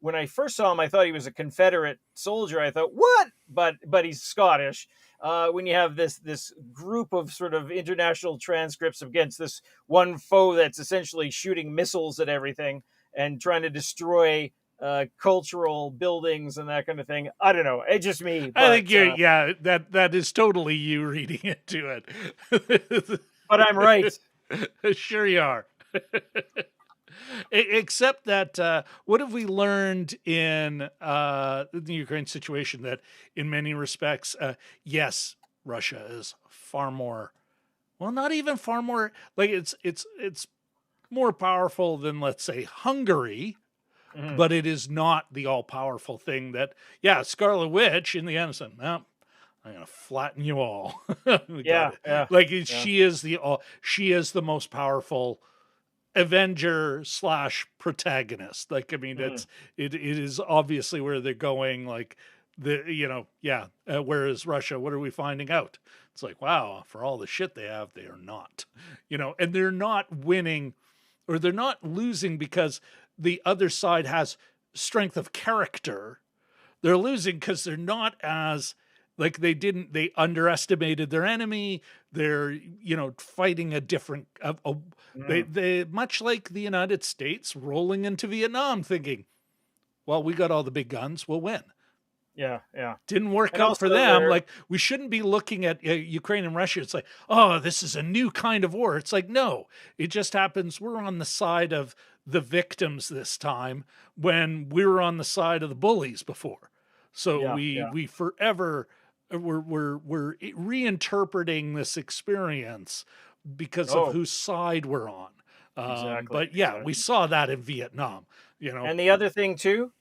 when I first saw him, I thought he was a Confederate soldier. I thought, what? But he's Scottish. When you have this group of sort of international transcripts against this one foe that's essentially shooting missiles at everything and trying to destroy cultural buildings and that kind of thing. I don't know. It's just me. I think that is totally you reading into it. but I'm right. Sure you are. Except that, what have we learned in the Ukraine situation? That in many respects, yes, Russia is far more. Well, not even far more. Like it's more powerful than, let's say, Hungary, but it is not the all powerful thing that. Yeah, Scarlet Witch in the end said, "Well, I'm gonna flatten you all." Yeah. Like she is the most powerful Avenger / protagonist. Like, I mean, it is obviously where they're going. Like whereas Russia, what are we finding out? It's like, wow, for all the shit they have, they are not, and they're not winning, or they're not losing because the other side has strength of character. They're losing because they're not as, like, they underestimated their enemy. They're, fighting a different, they much like the United States rolling into Vietnam thinking, well, we got all the big guns, we'll win. Yeah. Didn't work out for them. Like, we shouldn't be looking at Ukraine and Russia. It's like, oh, this is a new kind of war. It's like, no, it just happens. We're on the side of the victims this time when we were on the side of the bullies before. So we forever, we're reinterpreting this experience because of whose side we're on. Exactly. But yeah, we saw that in Vietnam, And the other thing too,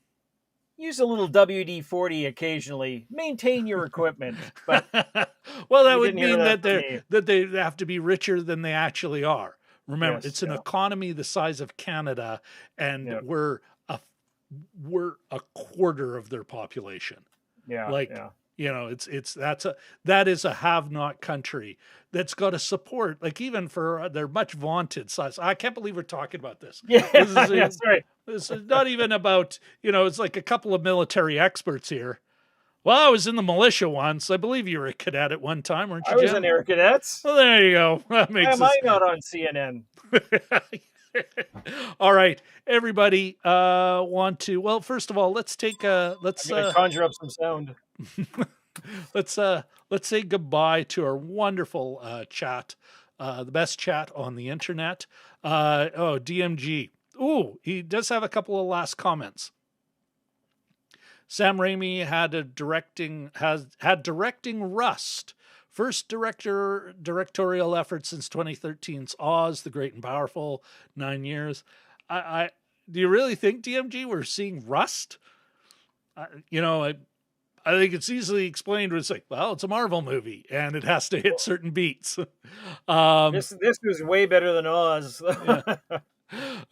use a little WD-40 occasionally. Maintain your equipment. But well, that would mean that they have to be richer than they actually are. Remember, it's an economy the size of Canada, and we're a quarter of their population. That is a have-not country that's got to support, like, even for their much vaunted size. I can't believe we're talking about this. That's right. It's not even about, it's like a couple of military experts here. Well, I was in the militia once. I believe you were a cadet at one time, weren't you, I was Jim? an Air Cadets. Well, there you go. That makes Am I not on CNN? All right, everybody. First of all, let's conjure up some sound. let's say goodbye to our wonderful chat, the best chat on the internet. DMG. Ooh, he does have a couple of last comments. Sam Raimi had directing Rust. First directorial effort since 2013's Oz, the Great and Powerful, 9 years. Do you really think, DMG, we're seeing Rust? I think it's easily explained. It's like, well, it's a Marvel movie and it has to hit certain beats. This was way better than Oz.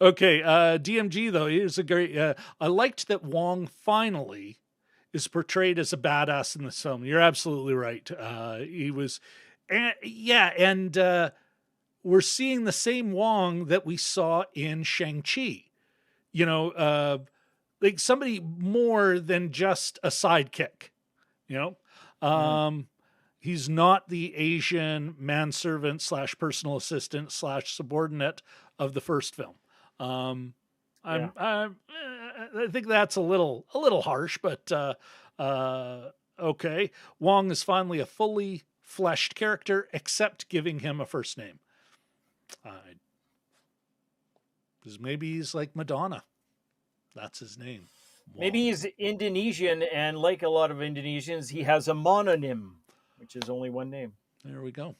Okay, DMG though, here's a great. I liked that Wong finally is portrayed as a badass in this film. You're absolutely right. He was, and we're seeing the same Wong that we saw in Shang-Chi. Like somebody more than just a sidekick. He's not the Asian manservant / personal assistant / subordinate of the first film. I think that's a little harsh, but okay. Wong is finally a fully fleshed character, except giving him a first name. Because maybe he's like Madonna. That's his name. Wong. Maybe he's Indonesian, and like a lot of Indonesians, he has a mononym, which is only one name. There we go.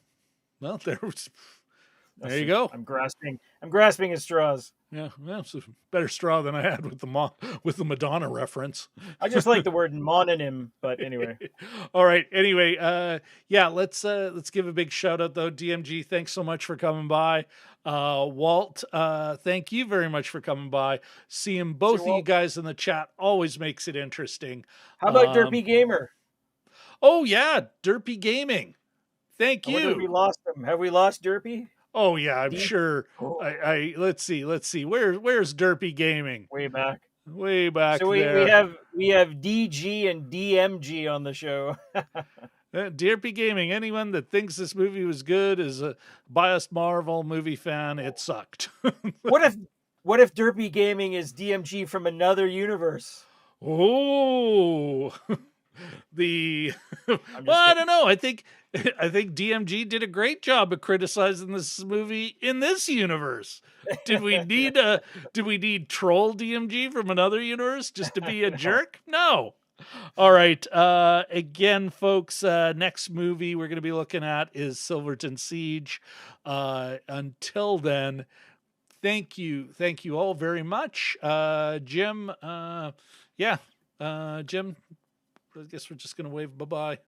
Well, there you go. I'm grasping at straws. Yeah, it's a better straw than I had with the Madonna reference. I just like the word mononym, but anyway. All right. Anyway, let's give a big shout out though. DMG, thanks so much for coming by. Walt, thank you very much for coming by. Seeing both of you guys in the chat always makes it interesting. How about Derpy Gamer? Oh yeah, Derpy Gaming. Thank you. Have we lost him? Have we lost Derpy? Oh yeah, I'm sure. I let's see. Where's Derpy Gaming? Way back. So there. we have DG and DMG on the show. Derpy Gaming. Anyone that thinks this movie was good is a biased Marvel movie fan. It sucked. What if Derpy Gaming is DMG from another universe? Oh. the I'm well, just I kidding. don't know. I think DMG did a great job of criticizing this movie in this universe. Did we need troll DMG from another universe just to be a jerk? No. All right. Again, folks, next movie we're going to be looking at is Silverton Siege. Until then, thank you all very much. Jim, Jim, I guess we're just going to wave bye-bye.